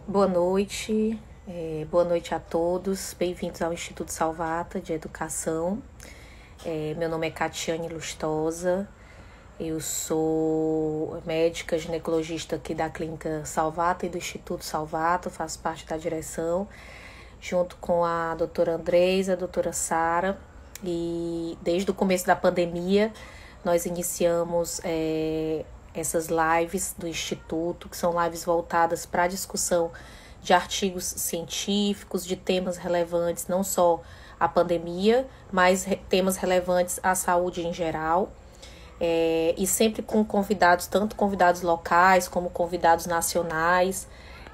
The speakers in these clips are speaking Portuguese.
Boa noite, boa noite a todos. Bem-vindos ao Instituto Salvata de Educação. Meu nome é Catiane Lustosa, eu sou médica ginecologista aqui da Clínica Salvata e do Instituto Salvata, faço parte da direção, junto com a doutora Andresa, a doutora Sara, e desde o começo da pandemia nós iniciamos essas lives do Instituto, que são lives voltadas para a discussão de artigos científicos, de temas relevantes, não só à pandemia, mas temas relevantes à saúde em geral. E sempre com convidados, tanto convidados locais como convidados nacionais.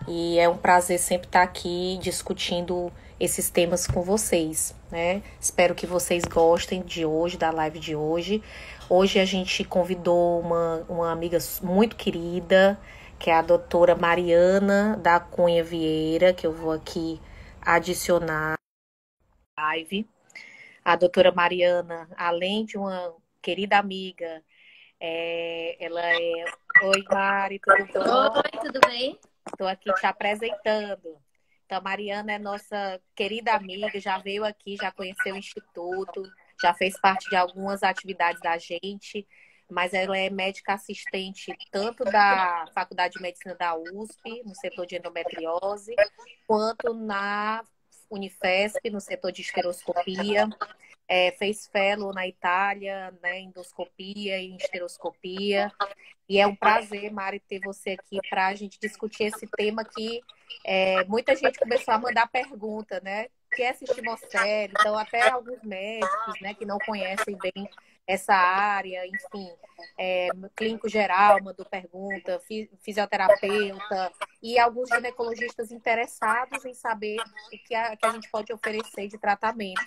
E é um prazer sempre estar aqui discutindo esses temas com vocês, né? Espero que vocês gostem de hoje, da live de hoje. Hoje a gente convidou uma amiga muito querida, que é a doutora Mariana da Cunha Vieira, que eu vou aqui adicionar à live. A doutora Mariana, além de uma querida amiga, ela é... Oi, Mari, tudo bom? Oi, tudo bem? Estou aqui te apresentando. Então, a Mariana é nossa querida amiga, já veio aqui, já conheceu o Instituto, já fez parte de algumas atividades da gente, mas ela é médica assistente tanto da Faculdade de Medicina da USP, no setor de endometriose, quanto na Unifesp, no setor de esteroscopia. Fez fellow na Itália, né, endoscopia e esteroscopia. E é um prazer, Mari, ter você aqui para a gente discutir esse tema que muita gente começou a mandar pergunta, né? Que é assistir série, então até alguns médicos, né, que não conhecem bem essa área, enfim, clínico geral mandou pergunta, fisioterapeuta e alguns ginecologistas interessados em saber o que a gente pode oferecer de tratamento.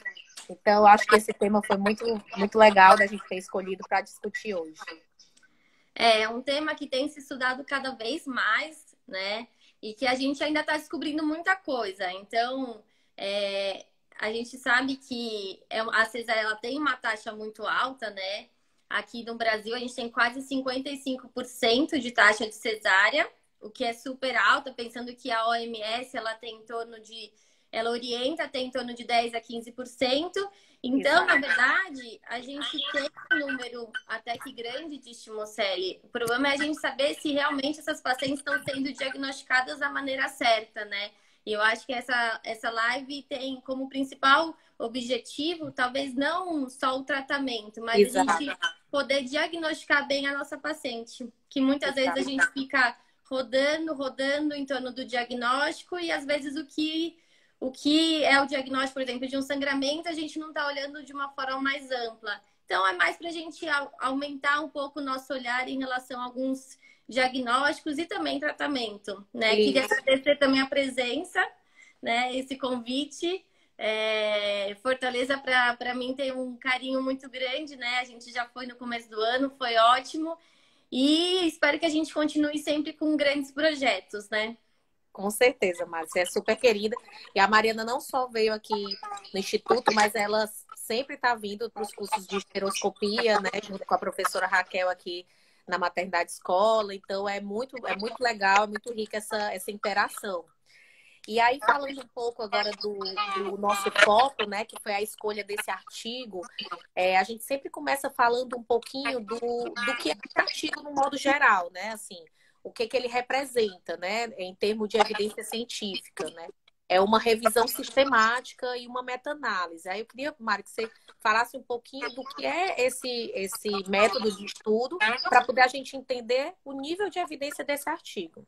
Então, acho que esse tema foi muito, muito legal da gente ter escolhido para discutir hoje. É um tema que tem se estudado cada vez mais, né? E que a gente ainda está descobrindo muita coisa. Então, a gente sabe que a cesárea ela tem uma taxa muito alta, né? Aqui no Brasil, a gente tem quase 55% de taxa de cesárea, o que é super alta, pensando que a OMS ela tem em torno de... Ela orienta até em torno de 10 a 15%. Então, na verdade, a gente tem um número até que grande de estimocele. O problema é a gente saber se realmente essas pacientes estão sendo diagnosticadas da maneira certa, né? E eu acho que essa live tem como principal objetivo, talvez não só o tratamento, mas Exato. a gente poder diagnosticar bem a nossa paciente. Que muitas vezes a gente fica rodando em torno do diagnóstico e às vezes o que é o diagnóstico, por exemplo, de um sangramento, a gente não está olhando de uma forma mais ampla. Então, é mais para a gente aumentar um pouco o nosso olhar em relação a alguns diagnósticos e também tratamento, né? Isso. Queria agradecer também a presença, né? Esse convite. Fortaleza, para mim, tem um carinho muito grande, né? A gente já foi no começo do ano, foi ótimo. E espero que a gente continue sempre com grandes projetos, né? Com certeza, Mari, você é super querida. E a Mariana não só veio aqui no Instituto, mas ela sempre está vindo para os cursos de esteroscopia, né? Junto com a professora Raquel aqui na maternidade escola. Então é muito legal, é muito rica essa interação. E aí, falando um pouco agora do nosso foco, né, que foi a escolha desse artigo, a gente sempre começa falando um pouquinho do que é esse artigo no modo geral, né? Assim, o que ele representa, né, em termos de evidência científica, né? É uma revisão sistemática e uma meta-análise. Aí eu queria, Mari, que você falasse um pouquinho do que é esse método de estudo para poder a gente entender o nível de evidência desse artigo.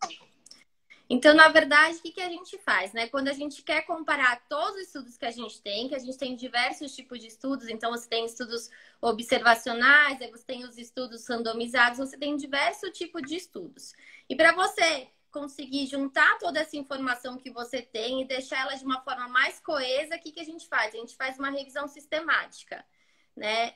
Então, na verdade, o que a gente faz, né? Quando a gente quer comparar todos os estudos que a gente tem diversos tipos de estudos, então você tem estudos observacionais, aí você tem os estudos randomizados, você tem diversos tipos de estudos. E para você conseguir juntar toda essa informação que você tem e deixar ela de uma forma mais coesa, o que a gente faz? A gente faz uma revisão sistemática, né?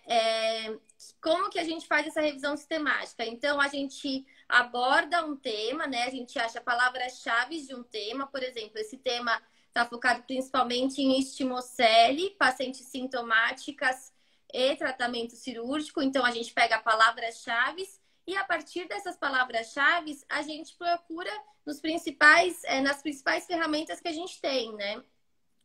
Como que a gente faz essa revisão sistemática? Então, a gente aborda um tema, né? A gente acha palavras-chave de um tema. Por exemplo, esse tema está focado principalmente em estimocele, pacientes sintomáticas e tratamento cirúrgico. Então, a gente pega palavras-chave E a partir dessas palavras-chave, a gente procura nas principais ferramentas que a gente tem, né?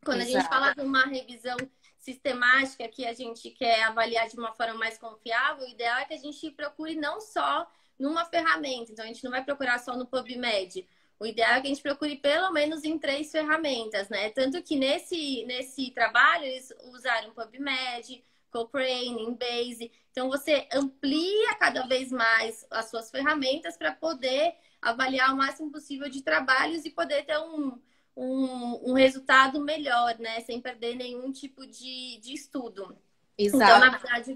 Quando a gente Exato. fala de uma revisão sistemática que a gente quer avaliar de uma forma mais confiável, o ideal é que a gente procure não só numa ferramenta. Então, a gente não vai procurar só no PubMed. O ideal é que a gente procure pelo menos em 3 ferramentas, né? Tanto que nesse trabalho eles usaram PubMed, Cochrane, Embase. Então, você amplia cada vez mais as suas ferramentas para poder avaliar o máximo possível de trabalhos e poder ter um resultado melhor, né? Sem perder nenhum tipo de estudo. Então, Exato. na verdade,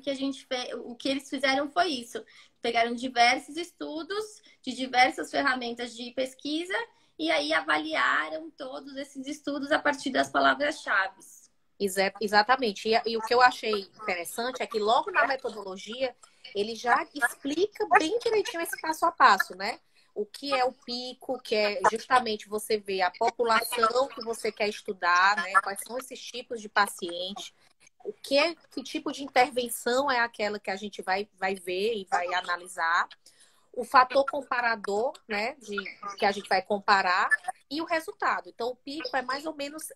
o que eles fizeram foi isso. Pegaram diversos estudos de diversas ferramentas de pesquisa e aí avaliaram todos esses estudos a partir das palavras-chave. Exatamente. E o que eu achei interessante é que logo na metodologia ele já explica bem direitinho esse passo a passo, né? O que é o pico, que é justamente você ver a população que você quer estudar, né? Quais são esses tipos de paciente, que tipo de intervenção é aquela que a gente vai ver e vai analisar, o fator comparador, né, que a gente vai comparar, e o resultado. Então, o pico é mais ou menos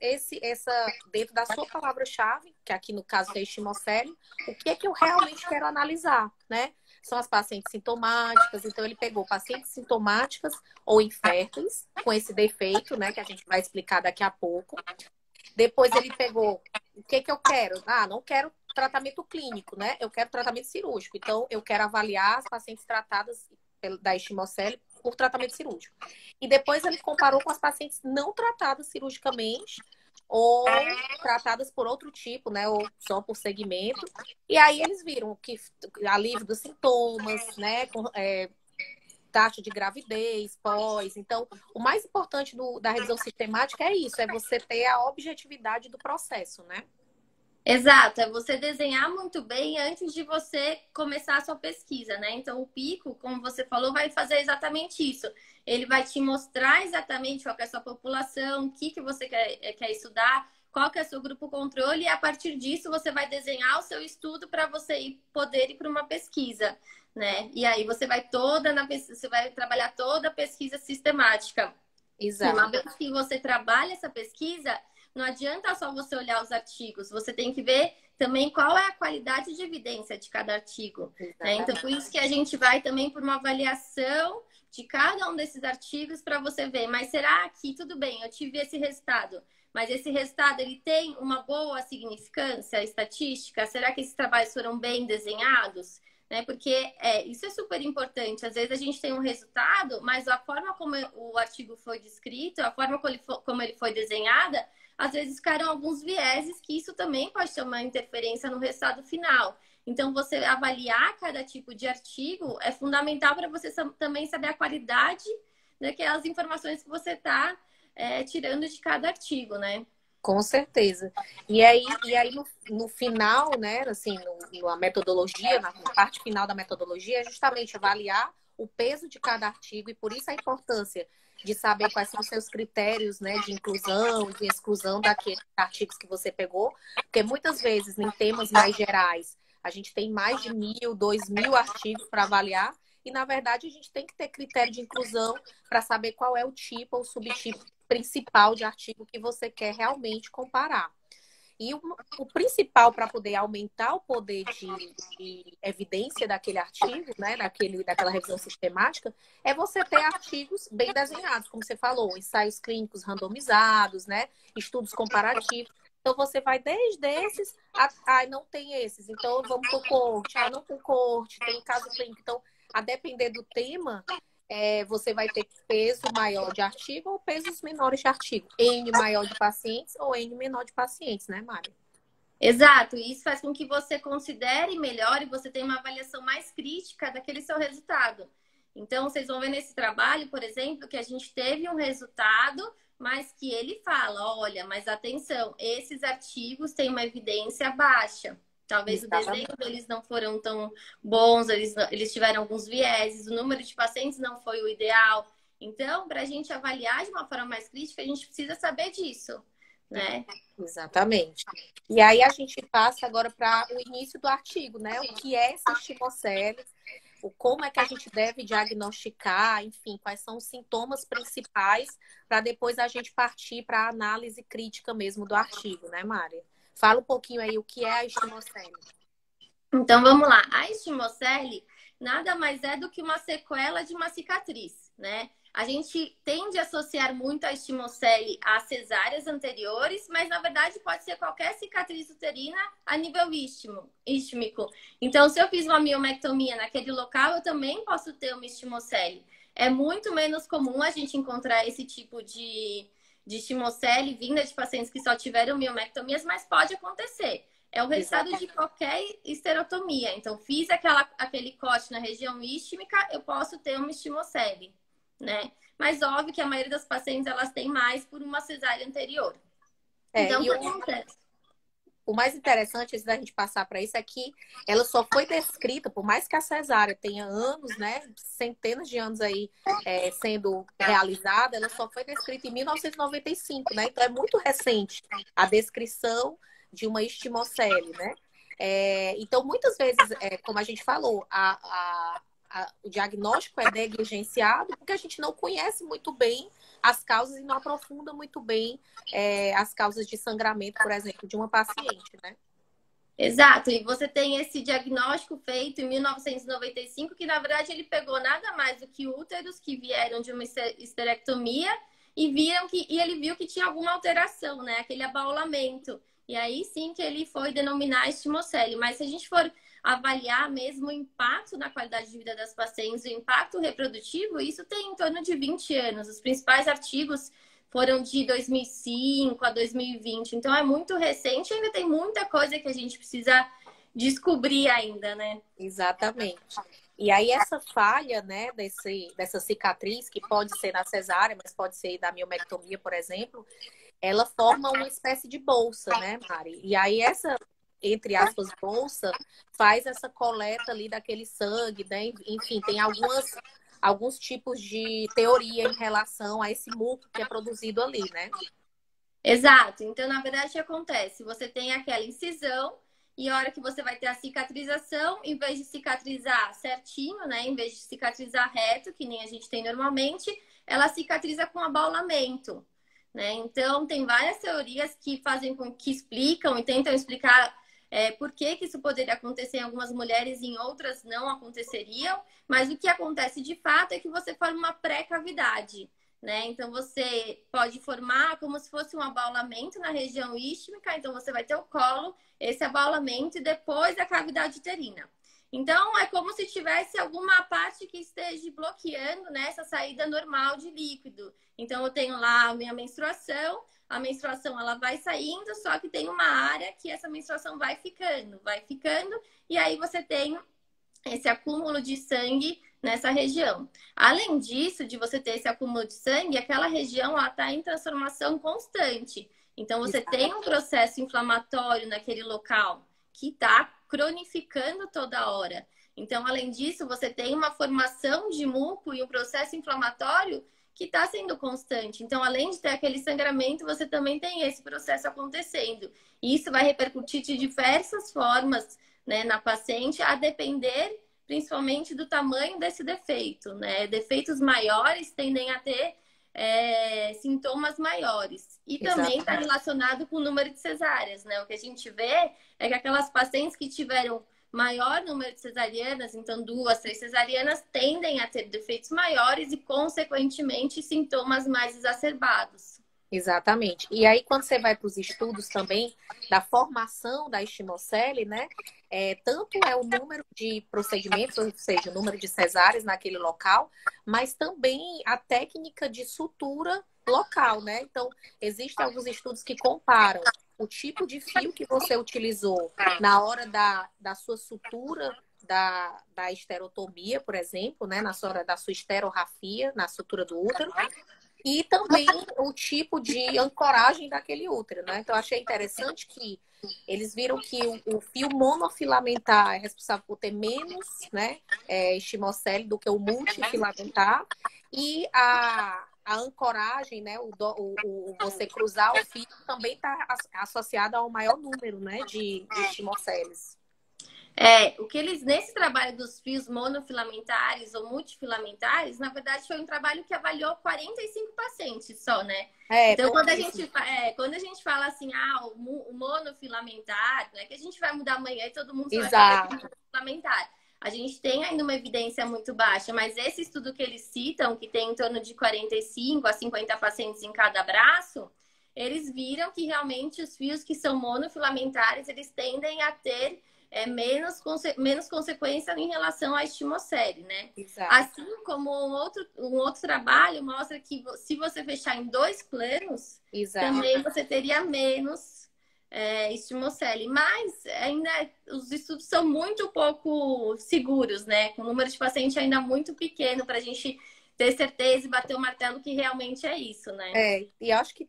dentro da sua palavra-chave, que aqui no caso é estimocélio, o que é que eu realmente quero analisar, né? São as pacientes sintomáticas, então ele pegou pacientes sintomáticas ou inférteis, com esse defeito, né, que a gente vai explicar daqui a pouco. Depois ele pegou, o que que eu quero? Ah, não quero tratamento clínico, né? Eu quero tratamento cirúrgico. Então, eu quero avaliar as pacientes tratadas da estimocele por tratamento cirúrgico. E depois ele comparou com as pacientes não tratadas cirurgicamente ou tratadas por outro tipo, né? Ou só por segmento. E aí eles viram que alívio dos sintomas, né? Taxa de gravidez, pós. Então, o mais importante da revisão sistemática é isso, é você ter a objetividade do processo, né? Exato, é você desenhar muito bem antes de você começar a sua pesquisa, né? Então, o pico, como você falou, vai fazer exatamente isso. Ele vai te mostrar exatamente qual é a sua população, o que você quer estudar, qual que é o seu grupo controle, e a partir disso você vai desenhar o seu estudo para você poder ir para uma pesquisa, né? E aí você vai você vai trabalhar toda a pesquisa sistemática. E Exato. uma vez que você trabalha essa pesquisa, não adianta só você olhar os artigos, você tem que ver também qual é a qualidade de evidência de cada artigo, né? Então, por isso que a gente vai também por uma avaliação de cada um desses artigos para você ver, mas será que tudo bem, eu tive esse resultado, mas esse resultado ele tem uma boa significância estatística? Será que esses trabalhos foram bem desenhados? Né? Porque isso é super importante. Às vezes a gente tem um resultado, mas a forma como o artigo foi descrito, a forma como ele foi desenhada, às vezes ficaram alguns vieses que isso também pode ter uma interferência no resultado final. Então, você avaliar cada tipo de artigo é fundamental para você também saber a qualidade daquelas informações que você está tirando de cada artigo, né? Com certeza. E aí no final, né, assim, na metodologia, na parte final da metodologia, é justamente avaliar o peso de cada artigo e por isso a importância de saber quais são os seus critérios, né, de inclusão e de exclusão daqueles artigos que você pegou, porque muitas vezes em temas mais gerais a gente tem mais de 1.000, 2.000 artigos para avaliar e na verdade a gente tem que ter critério de inclusão para saber qual é o tipo ou subtipo principal de artigo que você quer realmente comparar. E o principal para poder aumentar o poder de evidência daquele artigo, né, daquela revisão sistemática, é você ter artigos bem desenhados, como você falou, ensaios clínicos randomizados, né, estudos comparativos. Então, você vai desde esses, não tem esses, então vamos para o corte, não tem corte, tem caso clínico. Então, a depender do tema, você vai ter peso maior de artigo ou pesos menores de artigo. N maior de pacientes ou N menor de pacientes, né, Mari? Exato, e isso faz com que você considere melhor e você tenha uma avaliação mais crítica daquele seu resultado. Então, vocês vão ver nesse trabalho, por exemplo, que a gente teve um resultado, mas que ele fala, olha, mas atenção, esses artigos têm uma evidência baixa. Talvez o desenho deles não foram tão bons, eles tiveram alguns vieses, o número de pacientes não foi o ideal. Então, para a gente avaliar de uma forma mais crítica, a gente precisa saber disso, né? Exatamente. E aí a gente passa agora para o início do artigo, né? O que é esse estimocele? o como é que a gente deve diagnosticar, enfim, quais são os sintomas principais, para depois a gente partir para a análise crítica mesmo do artigo, né, Mari? Fala um pouquinho aí o que é a estimocele. Então vamos lá. A estimocele nada mais é do que uma sequela de uma cicatriz, né? A gente tende a associar muito a estimocele a cesáreas anteriores, mas na verdade pode ser qualquer cicatriz uterina a nível ístmico. Então, se eu fiz uma miomectomia naquele local, eu também posso ter uma estimocele. É muito menos comum a gente encontrar esse tipo de estimocele vinda de pacientes que só tiveram miomectomias, mas pode acontecer. É o resultado de qualquer esterotomia. Então, fiz aquele corte na região ístmica, eu posso ter uma estimocele, né? Mas óbvio que a maioria das pacientes, elas têm mais por uma cesárea anterior. Então, o que acontece? O mais interessante, antes da gente passar para isso, é que ela só foi descrita, por mais que a cesárea tenha anos, né, centenas de anos aí sendo realizada, ela só foi descrita em 1995, né? Então é muito recente a descrição de uma estimocele, né? Então, muitas vezes, como a gente falou, o diagnóstico é negligenciado porque a gente não conhece muito bem as causas e não aprofunda muito bem as causas de sangramento, por exemplo, de uma paciente, né? Exato, e você tem esse diagnóstico feito em 1995, que na verdade ele pegou nada mais do que úteros que vieram de uma esterectomia e ele viu que tinha alguma alteração, né? Aquele abaulamento. E aí sim que ele foi denominar estimocele. Mas se a gente for avaliar mesmo o impacto na qualidade de vida das pacientes, o impacto reprodutivo, isso tem em torno de 20 anos. Os principais artigos foram de 2005 a 2020. Então é muito recente e ainda tem muita coisa que a gente precisa descobrir ainda, né? Exatamente. E aí essa falha, né, dessa cicatriz, que pode ser na cesárea, mas pode ser da miomectomia, por exemplo, ela forma uma espécie de bolsa, né, Mari? E aí essa, entre aspas, bolsa, faz essa coleta ali daquele sangue, né? Enfim, tem alguns tipos de teoria em relação a esse muco que é produzido ali, né? Exato. Então, na verdade, o que acontece? Você tem aquela incisão e a hora que você vai ter a cicatrização, em vez de cicatrizar certinho, né? Em vez de cicatrizar reto, que nem a gente tem normalmente, ela cicatriza com abaulamento, né? Então, tem várias teorias que fazem que explicam e tentam explicar por que isso poderia acontecer em algumas mulheres e em outras não aconteceriam, mas o que acontece de fato é que você forma uma pré-cavidade, né? Então, você pode formar como se fosse um abaulamento na região ístmica, então você vai ter o colo, esse abaulamento e depois a cavidade uterina. Então, é como se tivesse alguma parte que esteja bloqueando, né, essa saída normal de líquido. Então, eu tenho lá a minha menstruação, a menstruação ela vai saindo, só que tem uma área que essa menstruação vai ficando, e aí você tem esse acúmulo de sangue nessa região. Além disso, de você ter esse acúmulo de sangue, aquela região está em transformação constante. Então, você tem um processo inflamatório naquele local que está cronificando toda hora. Então, além disso, você tem uma formação de muco e um processo inflamatório que está sendo constante. Então, além de ter aquele sangramento, você também tem esse processo acontecendo. E isso vai repercutir de diversas formas, né, na paciente, a depender principalmente do tamanho desse defeito, né? Defeitos maiores tendem a ter sintomas maiores. E também está relacionado com o número de cesáreas, né? O que a gente vê é que aquelas pacientes que tiveram maior número de cesarianas, então 2, 3 cesarianas, tendem a ter defeitos maiores e, consequentemente, sintomas mais exacerbados. Exatamente. E aí, quando você vai para os estudos também da formação da estimocele, né? Tanto é o número de procedimentos, ou seja, o número de cesáreas naquele local, mas também a técnica de sutura local, né? Então, existem alguns estudos que comparam o tipo de fio que você utilizou na hora da sua sutura da esterotomia, por exemplo, né? Na hora da sua esterorrafia, na sutura do útero, e também o tipo de ancoragem daquele útero, né? Então, eu achei interessante que eles viram que o fio monofilamentar é responsável por ter menos, né, estimocele do que o multifilamentar, e a ancoragem, né, você cruzar o fio também está associado ao maior número, né, de estimoceles. O que eles, nesse trabalho dos fios monofilamentares ou multifilamentares, na verdade foi um trabalho que avaliou 45 pacientes só, né? Então, quando a gente fala assim, o monofilamentar, não é que a gente vai mudar amanhã e todo mundo só vai fazer monofilamentar. A gente tem ainda uma evidência muito baixa, mas esse estudo que eles citam, que tem em torno de 45 a 50 pacientes em cada braço, eles viram que realmente os fios que são monofilamentares, eles tendem a ter menos consequência em relação à estimocele, né? Exato. Assim como um outro trabalho mostra que se você fechar em 2 planos, também você teria menos estimocele. Mas ainda os estudos são muito pouco seguros, né? Com o número de pacientes ainda muito pequeno para a gente ter certeza e bater o martelo que realmente é isso, né? E acho que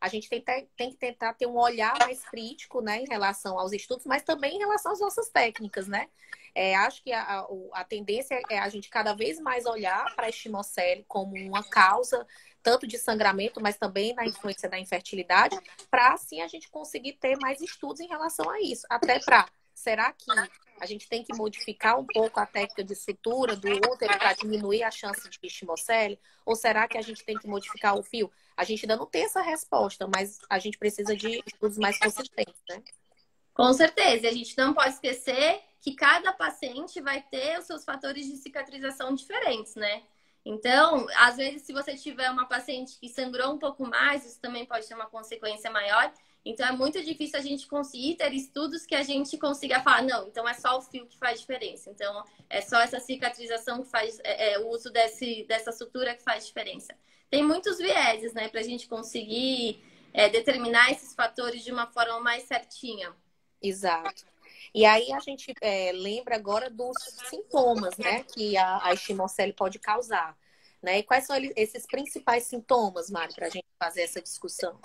a gente tem que tentar ter um olhar mais crítico, né, em relação aos estudos, mas também em relação às nossas técnicas, né? Acho que a tendência é a gente cada vez mais olhar para a estimocele como uma causa tanto de sangramento, mas também na influência da infertilidade, para assim a gente conseguir ter mais estudos em relação a isso. Até será que a gente tem que modificar um pouco a técnica de sutura do útero para diminuir a chance de estimocele? Ou será que a gente tem que modificar o fio? A gente ainda não tem essa resposta, mas a gente precisa de estudos mais consistentes, né? Com certeza. E a gente não pode esquecer que cada paciente vai ter os seus fatores de cicatrização diferentes, né? Então, às vezes, se você tiver uma paciente que sangrou um pouco mais, isso também pode ter uma consequência maior. Então, é muito difícil a gente conseguir ter estudos que a gente consiga falar, não, então é só o fio que faz diferença. Então, é só essa cicatrização que faz, o uso dessa sutura que faz diferença. Tem muitos vieses, né, para a gente conseguir determinar esses fatores de uma forma mais certinha. Exato. E aí a gente lembra agora dos sintomas, né, que a estimocele pode causar, né? E quais são esses principais sintomas, Mari, para a gente fazer essa discussão?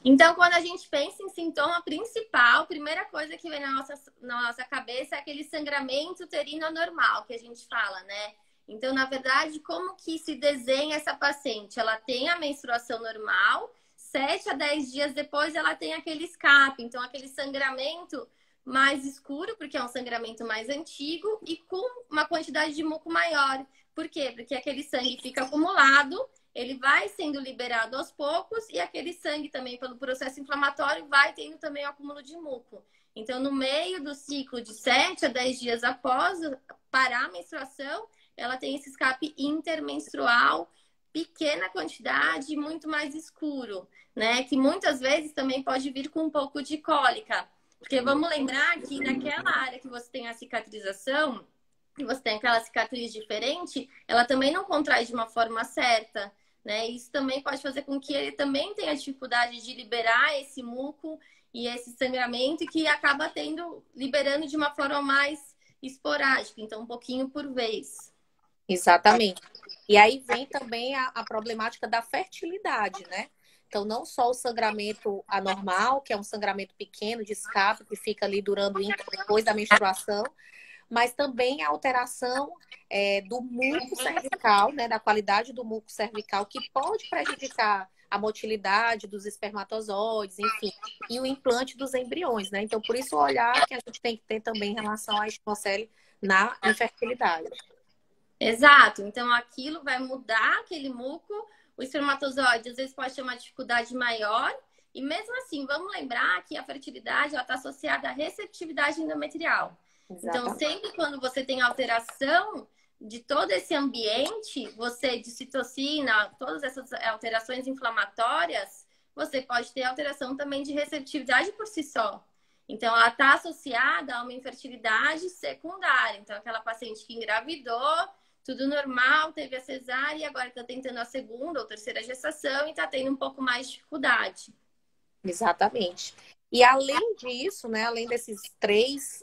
Então, quando a gente pensa em sintoma principal, a primeira coisa que vem na nossa cabeça é aquele sangramento uterino anormal que a gente fala, né? Então, na verdade, como que se desenha essa paciente? Ela tem a menstruação normal, 7 a 10 dias depois ela tem aquele escape, então aquele sangramento mais escuro, porque é um sangramento mais antigo e com uma quantidade de muco maior. Por quê? Porque aquele sangue fica acumulado, ele vai sendo liberado aos poucos e aquele sangue também, pelo processo inflamatório, vai tendo também o acúmulo de muco. Então, no meio do ciclo de 7 a 10 dias após parar a menstruação, ela tem esse escape intermenstrual, pequena quantidade, muito mais escuro, né? Que muitas vezes também pode vir com um pouco de cólica. Porque vamos lembrar que naquela área que você tem a cicatrização, que você tem aquela cicatriz diferente, ela também não contrai de uma forma certa, né? Isso também pode fazer com que ele também tenha dificuldade de liberar esse muco e esse sangramento e que acaba liberando de uma forma mais esporádica, então um pouquinho por vez. Exatamente. E aí vem também a problemática da fertilidade, né? Então, não só o sangramento anormal, que é um sangramento pequeno de escape, que fica ali durando depois da menstruação, mas também a alteração do muco cervical, né? Da qualidade do muco cervical, que pode prejudicar a motilidade dos espermatozoides, enfim, e o implante dos embriões, né? Então, por isso o olhar que a gente tem que ter também em relação à estimocele na infertilidade. Exato. Então, aquilo vai mudar aquele muco. O espermatozoide, às vezes, pode ter uma dificuldade maior. E mesmo assim, vamos lembrar que a fertilidade está associada à receptividade endometrial. Exatamente. Então, sempre quando você tem alteração de todo esse ambiente, de citocina, todas essas alterações inflamatórias, você pode ter alteração também de receptividade por si só. Então, ela está associada a uma infertilidade secundária. Então, aquela paciente que engravidou, tudo normal, teve a cesárea e agora está tentando a segunda ou terceira gestação e está tendo um pouco mais de dificuldade. Exatamente. E além disso, né, além desses três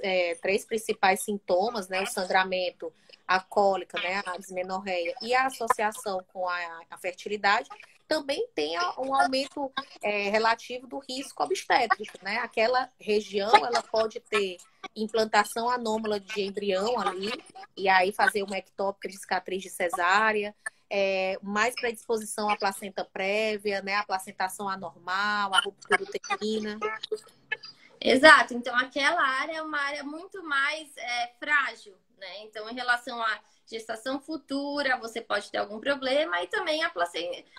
principais sintomas, né, o sangramento, a cólica, né, a dismenorreia e a associação com a fertilidade, também tem um aumento relativo do risco obstétrico, né? Aquela região, ela pode ter implantação anômala de embrião ali, e aí fazer uma ectópica de cicatriz de cesárea, mais predisposição à placenta prévia, né? A placentação anormal, a ruptura uterina. Exato, então aquela área é uma área muito mais frágil, né? Então, em relação à gestação futura, você pode ter algum problema e também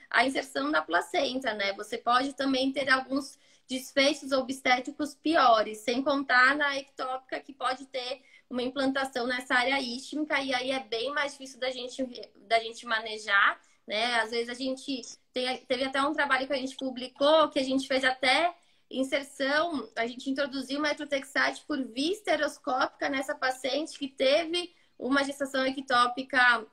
a inserção da placenta, né? Você pode também ter alguns desfechos obstétricos piores, sem contar na ectópica que pode ter uma implantação nessa área isquímica e aí é bem mais difícil da gente manejar, né? Às vezes a gente teve até um trabalho que a gente publicou que a gente fez até inserção, a gente introduziu metrotexate por via esteroscópica nessa paciente que teve uma gestação ectópica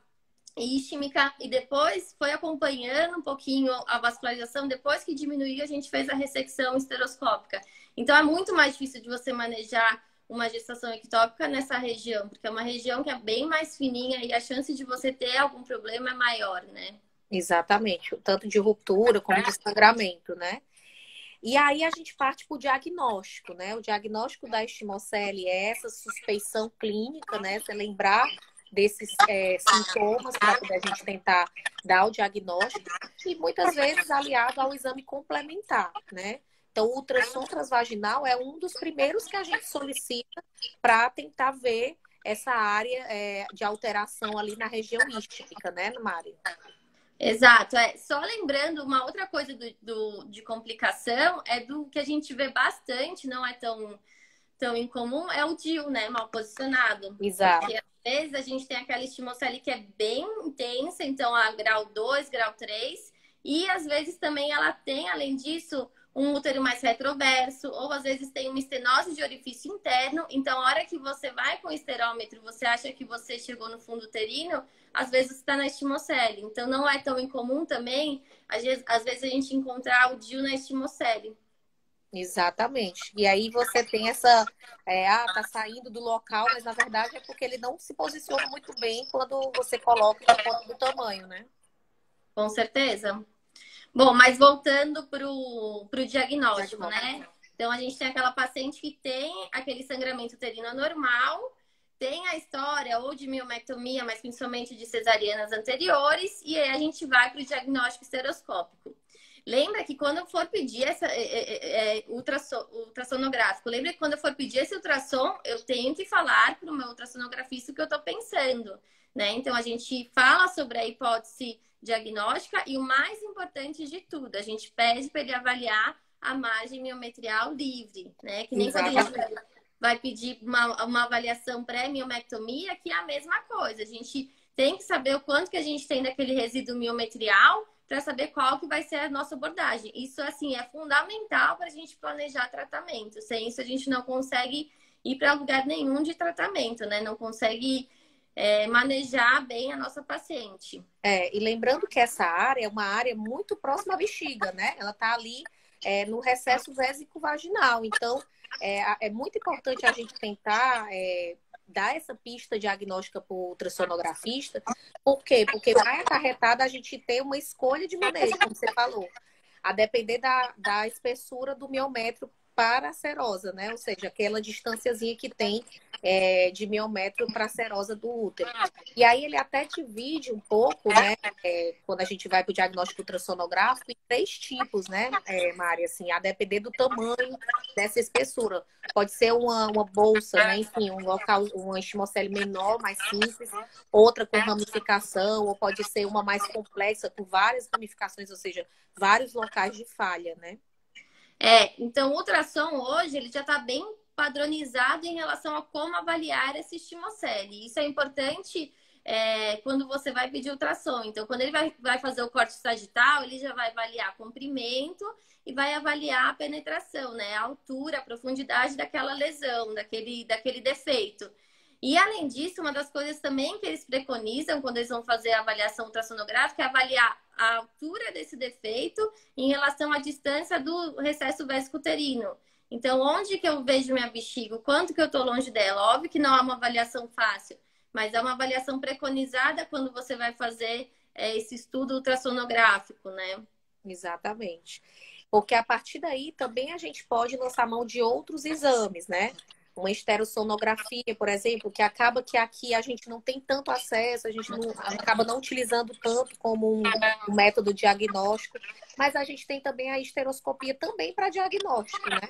isquímica e depois foi acompanhando um pouquinho a vascularização, depois que diminuiu, a gente fez a ressecção esteroscópica. Então é muito mais difícil de você manejar uma gestação ectópica nessa região, porque é uma região que é bem mais fininha e a chance de você ter algum problema é maior, né? Exatamente, tanto de ruptura como de sangramento, né? E aí a gente parte para o diagnóstico, né? O diagnóstico da estimocele é essa suspeição clínica, né? Você lembrar desses sintomas para poder a gente tentar dar o diagnóstico e muitas vezes aliado ao exame complementar, né? Então, o ultrassom transvaginal é um dos primeiros que a gente solicita para tentar ver essa área de alteração ali na região isquímica, né, Mari? Exato, só lembrando uma outra coisa de complicação é do que a gente vê bastante, não é tão incomum, é o DIU, né? Mal posicionado. Exato. Porque às vezes a gente tem aquela estimocele que é bem intensa, então a grau 2, grau 3, e às vezes também ela tem, além disso, um útero mais retroverso, ou às vezes tem uma estenose de orifício interno. Então, a hora que você vai com o esterômetro, você acha que você chegou no fundo uterino, às vezes você está na estimocele. Então, não é tão incomum também, às vezes a gente encontrar o DIU na estimocele. Exatamente. E aí você tem essa, tá saindo do local, mas na verdade é porque ele não se posiciona muito bem quando você coloca por conta do tamanho, né? Com certeza. Bom, mas voltando para o diagnóstico, né? Então, a gente tem aquela paciente que tem aquele sangramento uterino anormal, tem a história ou de miomectomia, mas principalmente de cesarianas anteriores, e aí a gente vai para o diagnóstico esteroscópico. Lembra que quando eu for pedir essa ultrassonográfico, lembra que quando eu for pedir esse ultrassom, eu tenho que falar para o meu ultrassonografista o que eu estou pensando, né? Então, a gente fala sobre a hipótese diagnóstica e o mais importante de tudo, a gente pede para ele avaliar a margem miometrial livre, né? Que nem quando a gente vai pedir uma avaliação pré-miomectomia, que é a mesma coisa. A gente tem que saber o quanto que a gente tem daquele resíduo miometrial para saber qual que vai ser a nossa abordagem. Isso, assim, é fundamental para a gente planejar tratamento. Sem isso, a gente não consegue ir para lugar nenhum de tratamento, né? Não consegue manejar bem a nossa paciente. E lembrando que essa área é uma área muito próxima à bexiga, né? Ela está ali no recesso vésico-vaginal. Então, é muito importante a gente tentar dar essa pista diagnóstica para o ultrassonografista. Por quê? Porque vai acarretar a gente ter uma escolha de manejo, como você falou, a depender da espessura do miométrio para a serosa, né? Ou seja, aquela distânciazinha que tem de miométrio para a serosa do útero. E aí ele até divide um pouco, né? Quando a gente vai para o diagnóstico ultrassonográfico, em 3 tipos, né, Mari? Assim, a depender do tamanho dessa espessura. Pode ser uma bolsa, né? Enfim, um local, uma estimocele menor, mais simples, outra com ramificação, ou pode ser uma mais complexa, com várias ramificações, ou seja, vários locais de falha, né? Então o ultrassom hoje ele já está bem padronizado em relação a como avaliar essa estimocele. Isso é importante quando você vai pedir ultrassom. Então, quando ele vai fazer o corte sagital, ele já vai avaliar comprimento e vai avaliar a penetração, né? A altura, a profundidade daquela lesão, daquele defeito. E, além disso, uma das coisas também que eles preconizam quando eles vão fazer a avaliação ultrassonográfica é avaliar a altura desse defeito em relação à distância do recesso vésico-uterino. Então, onde que eu vejo minha bexiga? O quanto que eu estou longe dela? Óbvio que não é uma avaliação fácil, mas é uma avaliação preconizada quando você vai fazer esse estudo ultrassonográfico, né? Exatamente. Porque a partir daí também a gente pode lançar mão de outros exames, né? Uma esterosonografia, por exemplo, que acaba que aqui a gente não tem tanto acesso, a gente acaba não utilizando tanto como um método diagnóstico, mas a gente tem também a esteroscopia também para diagnóstico, né?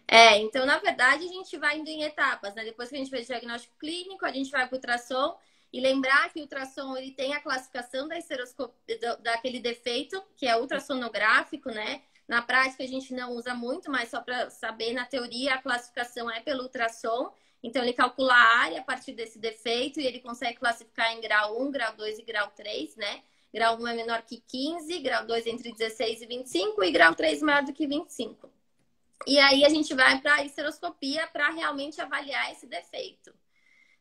Então, na verdade, a gente vai indo em etapas, né? Depois que a gente fez o diagnóstico clínico, a gente vai para o ultrassom e lembrar que o ultrassom ele tem a classificação da esteroscopia, daquele defeito, que é ultrassonográfico, né? Na prática, a gente não usa muito, mas só para saber, na teoria, a classificação é pelo ultrassom. Então, ele calcula a área a partir desse defeito e ele consegue classificar em grau 1, grau 2 e grau 3, né? Grau 1 é menor que 15, grau 2 entre 16 e 25 e grau 3 maior do que 25. E aí a gente vai para a esteroscopia para realmente avaliar esse defeito,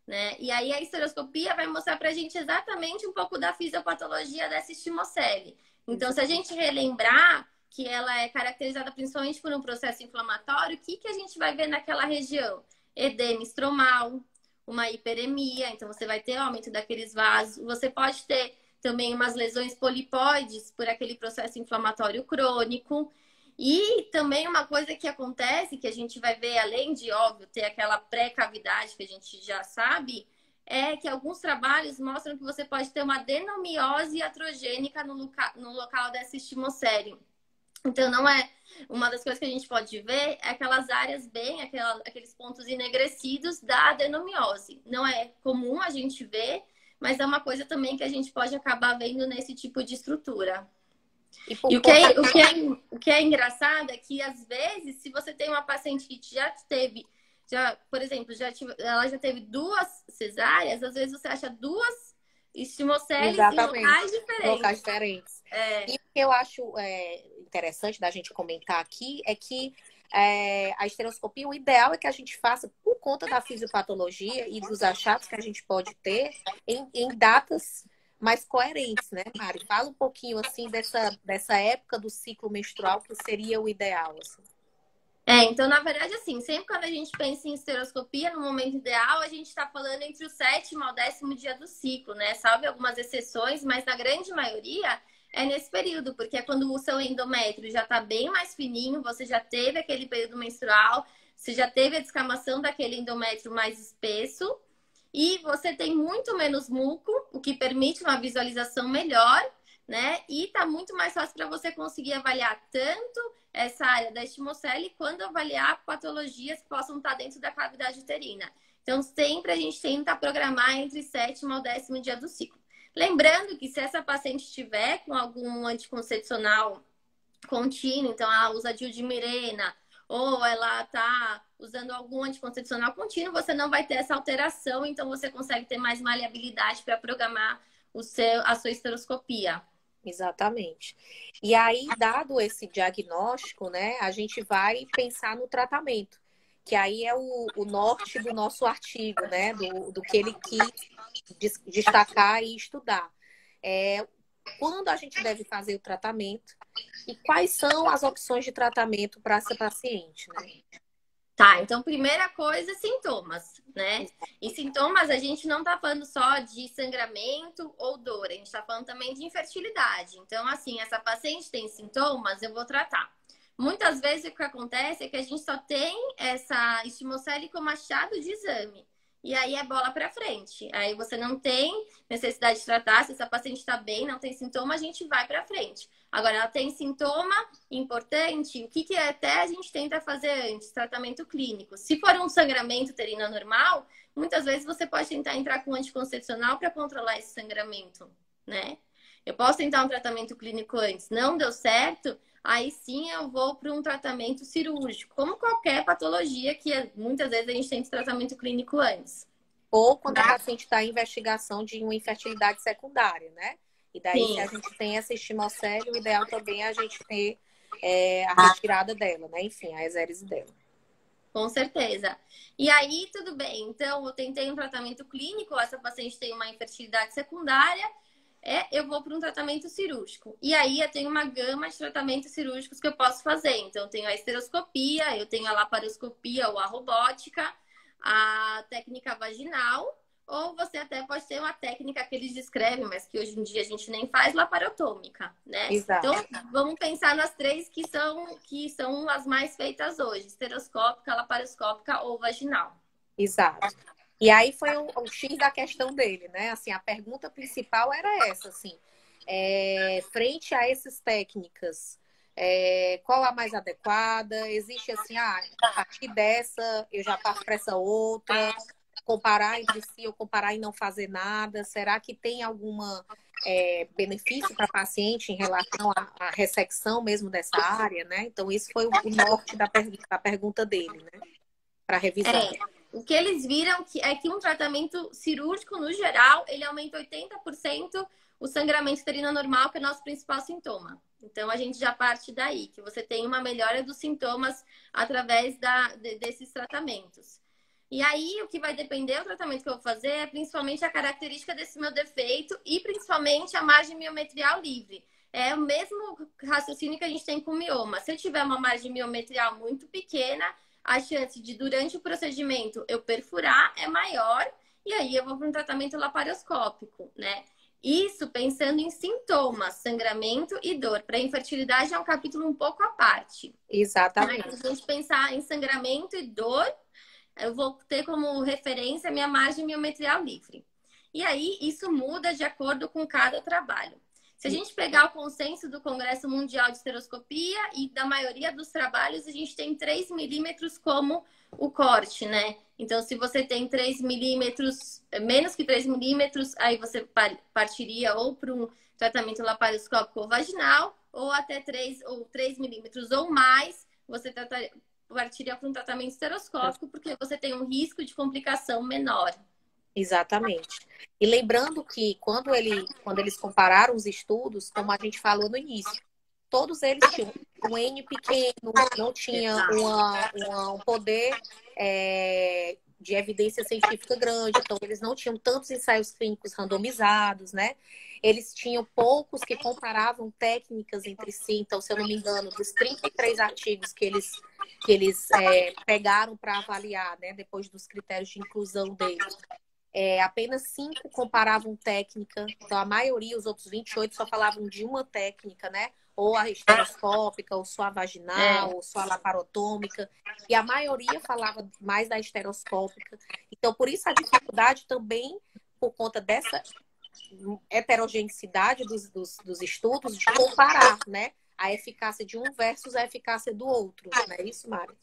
né? E aí a esteroscopia vai mostrar para a gente exatamente um pouco da fisiopatologia dessa estimocele. Então, se a gente relembrar que ela é caracterizada principalmente por um processo inflamatório, o que a gente vai ver naquela região? Edema estromal, uma hiperemia, então você vai ter aumento daqueles vasos. Você pode ter também umas lesões polipóides por aquele processo inflamatório crônico. E também uma coisa que acontece, que a gente vai ver, além de, óbvio, ter aquela pré-cavidade que a gente já sabe, é que alguns trabalhos mostram que você pode ter uma adenomiose iatrogênica no local dessa estimocele. Então, não é... Uma das coisas que a gente pode ver é aquelas áreas bem, aqueles pontos enegrecidos da adenomiose. Não é comum a gente ver, mas é uma coisa também que a gente pode acabar vendo nesse tipo de estrutura. E o que é engraçado é que, às vezes, se você tem uma paciente que por exemplo, ela já teve 2 cesáreas, às vezes você acha 2 estimoceles em locais diferentes. Locais diferentes. E o que eu acho interessante da gente comentar aqui é que a esteroscopia, o ideal é que a gente faça por conta da fisiopatologia e dos achados que a gente pode ter em datas mais coerentes, né, Mari? Fala um pouquinho, assim, dessa época do ciclo menstrual que seria o ideal, assim. Então, na verdade, assim, sempre quando a gente pensa em esteroscopia, no momento ideal, a gente está falando entre o 7º ao 10º dia do ciclo, né? Salve algumas exceções, mas na grande maioria é nesse período, porque é quando o seu endométrio já está bem mais fininho, você já teve aquele período menstrual, você já teve a descamação daquele endométrio mais espesso, e você tem muito menos muco, o que permite uma visualização melhor, né? E tá muito mais fácil para você conseguir avaliar tanto essa área da estimocele quanto avaliar patologias que possam estar dentro da cavidade uterina. Então, sempre a gente tenta programar entre 7º ao 10º dia do ciclo. Lembrando que se essa paciente estiver com algum anticoncepcional contínuo, então ela usa dimirena, ou ela está usando algum anticoncepcional contínuo, você não vai ter essa alteração, então você consegue ter mais maleabilidade para programar a sua esteroscopia. Exatamente. E aí, dado esse diagnóstico, né, a gente vai pensar no tratamento, que aí é o norte do nosso artigo, né, do que ele quis destacar e estudar. Quando a gente deve fazer o tratamento e quais são as opções de tratamento para essa paciente, né? Tá, então primeira coisa, sintomas, né? E sintomas a gente não tá falando só de sangramento ou dor, a gente tá falando também de infertilidade. Então, assim, essa paciente tem sintomas, eu vou tratar. Muitas vezes o que acontece é que a gente só tem essa estimocele como achado de exame. E aí é bola para frente. Aí você não tem necessidade de tratar. Se essa paciente está bem, não tem sintoma, a gente vai para frente. Agora, ela tem sintoma importante, o que até a gente tenta fazer antes? Tratamento clínico. Se for um sangramento uterino normal, muitas vezes você pode tentar entrar com anticoncepcional para controlar esse sangramento, né? Eu posso tentar um tratamento clínico antes. Não deu certo, aí sim eu vou para um tratamento cirúrgico, como qualquer patologia que muitas vezes a gente tem esse tratamento clínico antes. Ou quando a paciente está em investigação de uma infertilidade secundária, né? E daí, Sim. se a gente tem essa estimocele, o ideal também é a gente ter a retirada dela, né? Enfim, a exérese dela. Com certeza. E aí, tudo bem. Então, eu tentei um tratamento clínico, essa paciente tem uma infertilidade secundária, eu vou para um tratamento cirúrgico. E aí, eu tenho uma gama de tratamentos cirúrgicos que eu posso fazer. Então, eu tenho a esteroscopia, eu tenho a laparoscopia ou a robótica, a técnica vaginal, ou você até pode ter uma técnica que eles descrevem, mas que hoje em dia a gente nem faz, laparotômica, né? Exato. Então, vamos pensar nas 3 que são as mais feitas hoje: esteroscópica, laparoscópica ou vaginal. Exato. E aí foi o X da questão dele, né? Assim, a pergunta principal era essa, assim, frente a essas técnicas, Qual a mais adequada? Existe assim, a partir dessa eu já passo para essa outra, comparar entre si ou comparar e não fazer nada? Será que tem alguma benefício para paciente em relação à ressecção mesmo dessa área, né? Então, isso foi o norte da pergunta dele, né? Para revisar. O que eles viram é que um tratamento cirúrgico, no geral, ele aumenta 80% o sangramento uterino anormal, que é o nosso principal sintoma. Então, a gente já parte daí, que você tem uma melhora dos sintomas através desses tratamentos. E aí, o que vai depender do tratamento que eu vou fazer é principalmente a característica desse meu defeito e principalmente a margem miometrial livre. É o mesmo raciocínio que a gente tem com mioma. Se eu tiver uma margem miometrial muito pequena, a chance de, durante o procedimento, eu perfurar é maior e aí eu vou para um tratamento laparoscópico, né? Isso pensando em sintomas, sangramento e dor. Para infertilidade é um capítulo um pouco à parte. Exatamente. Mas se a gente pensar em sangramento e dor, eu vou ter como referência a minha margem miometrial livre. E aí, isso muda de acordo com cada trabalho. Se a gente pegar o consenso do Congresso Mundial de Esteroscopia e da maioria dos trabalhos, a gente tem 3 milímetros como o corte, né? Então, se você tem 3 milímetros, menos que 3 milímetros, aí você partiria ou para um tratamento laparoscópico ou vaginal, ou até 3 milímetros ou mais, você partiria para um tratamento esteroscópico, porque você tem um risco de complicação menor. Exatamente. E lembrando que quando eles compararam os estudos, como a gente falou no início, todos eles tinham um N pequeno, não tinha um poder de evidência científica grande, então eles não tinham tantos ensaios clínicos randomizados, né? Eles tinham poucos que comparavam técnicas entre si, então, se eu não me engano, dos 33 artigos que eles pegaram para avaliar, né, depois dos critérios de inclusão deles, apenas 5 comparavam técnica, então a maioria, os outros 28, só falavam de uma técnica, né? Ou a esteroscópica, ou só a vaginal, ou só a laparotômica, e a maioria falava mais da esteroscópica. Então, por isso a dificuldade também, por conta dessa heterogeneidade dos estudos, de comparar, né? A eficácia de um versus a eficácia do outro, não é isso, Mari?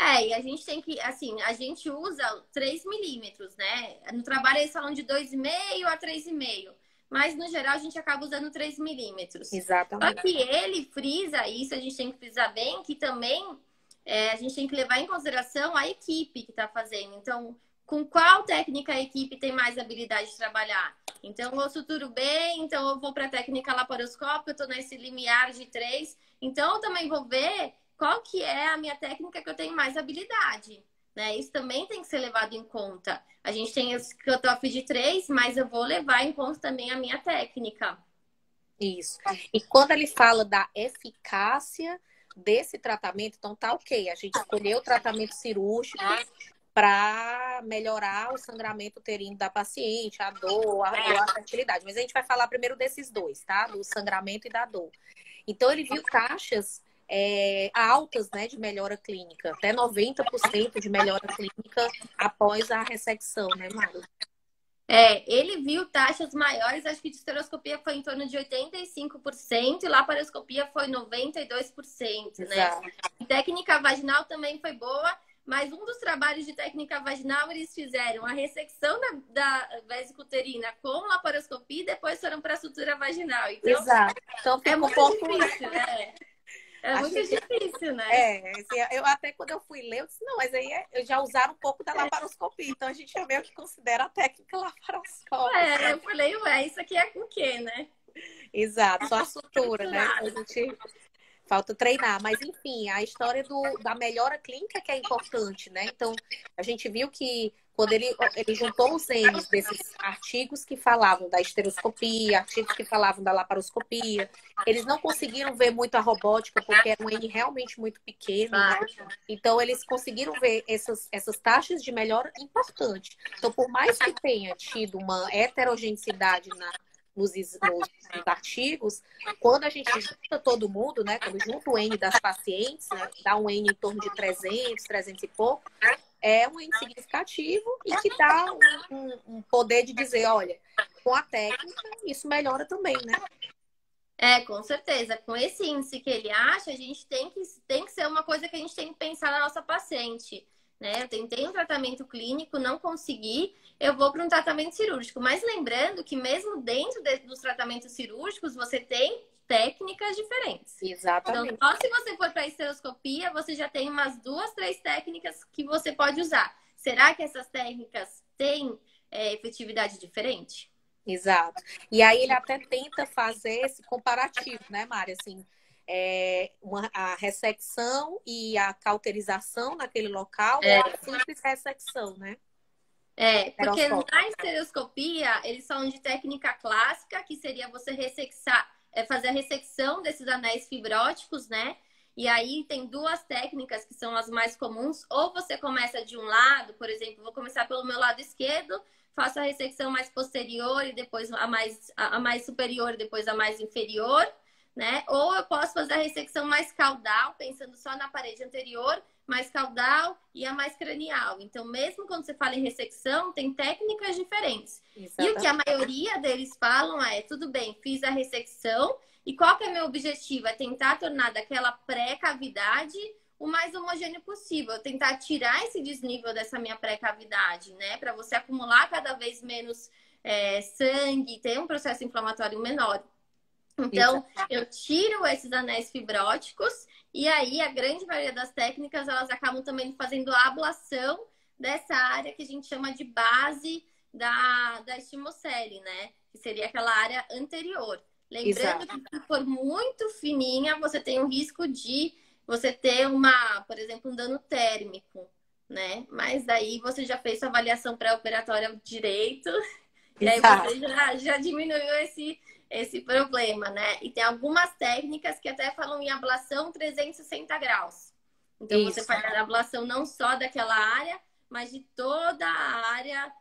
E a gente tem que, assim, a gente usa 3 milímetros, né? No trabalho eles falam de 2,5 a 3,5. Mas, no geral, a gente acaba usando 3 milímetros. Exatamente. Só que ele frisa, isso a gente tem que frisar bem, que também a gente tem que levar em consideração a equipe que está fazendo. Então, com qual técnica a equipe tem mais habilidade de trabalhar? Então, eu suturo bem, então eu vou para a técnica laparoscópica, eu estou nesse limiar de 3. Então, eu também vou ver qual que é a minha técnica que eu tenho mais habilidade, né? Isso também tem que ser levado em conta. A gente tem esse cutoff de 3, mas eu vou levar em conta também a minha técnica. Isso. E quando ele fala da eficácia desse tratamento, então tá ok. A gente escolheu o tratamento cirúrgico para melhorar o sangramento uterino da paciente, a dor, a fertilidade. Mas a gente vai falar primeiro desses dois, tá? Do sangramento e da dor. Então ele viu taxas altas, né, de melhora clínica, até 90% de melhora clínica após a ressecção, né, Mário? Ele viu taxas maiores, acho que de esteroscopia foi em torno de 85% e laparoscopia foi 92%, né? E técnica vaginal também foi boa, mas um dos trabalhos de técnica vaginal, eles fizeram a ressecção da vesícula uterina com laparoscopia e depois foram para a sutura vaginal. Então, exato. Então fica muito difícil, né? Muito difícil, né? Eu até quando eu fui ler, eu disse, não, mas aí eu já usaram um pouco da laparoscopia, então a gente meio que considera a técnica laparoscópica. Eu falei, isso aqui é com o quê, né? Exato, só a sutura, né? A gente falta treinar, mas enfim, a história da melhora clínica que é importante, né? Então, a gente viu que quando ele juntou os N's desses artigos que falavam da esteroscopia, artigos que falavam da laparoscopia, eles não conseguiram ver muito a robótica, porque era um N realmente muito pequeno, né? Então, eles conseguiram ver essas taxas de melhora importantes. Então, por mais que tenha tido uma heterogeneidade nos artigos, quando a gente junta todo mundo, né, quando junta o N das pacientes, né, dá um N em torno de 300 e pouco, é um N significativo e que dá um poder de dizer, olha, com a técnica, isso melhora também, né? Com certeza. Com esse índice que ele acha, a gente tem que ser uma coisa que a gente tem que pensar na nossa paciente, né? Eu tentei um tratamento clínico, não consegui, eu vou para um tratamento cirúrgico. Mas lembrando que mesmo dentro dos tratamentos cirúrgicos, você tem técnicas diferentes. Então, Exatamente. só se você for para a esteroscopia, você já tem umas 2, 3 técnicas que você pode usar. Será que essas técnicas têm efetividade diferente? Exato. E aí ele até tenta fazer esse comparativo, né, Mari? Assim, a ressecção e a cauterização naquele local ou a simples ressecção, né? Porque na estereoscopia, eles falam de técnica clássica, que seria você fazer a ressecção desses anéis fibróticos, né? E aí tem 2 técnicas que são as mais comuns. Ou você começa de um lado, por exemplo, vou começar pelo meu lado esquerdo, faço a ressecção mais posterior e depois a mais superior e depois a mais inferior, né? Ou eu posso fazer a ressecção mais caudal, pensando só na parede anterior, mais caudal e a mais cranial. Então, mesmo quando você fala em ressecção, tem técnicas diferentes. Exatamente. E o que a maioria deles falam tudo bem, fiz a ressecção e qual que é o meu objetivo? É tentar tornar daquela pré-cavidade o mais homogêneo possível, tentar tirar esse desnível dessa minha pré-cavidade, né? Para você acumular cada vez menos sangue, ter um processo inflamatório menor. Então, eu tiro esses anéis fibróticos e aí a grande maioria das técnicas, elas acabam também fazendo a ablação dessa área que a gente chama de base da estimocele, né? Que seria aquela área anterior. Lembrando que se for muito fininha, você tem um risco de você ter por exemplo, um dano térmico, né? Mas daí você já fez sua avaliação pré-operatória direito e aí você já diminuiu esse problema, né? E tem algumas técnicas que até falam em ablação 360 graus. Então, você faz a ablação não só daquela área, mas de toda a área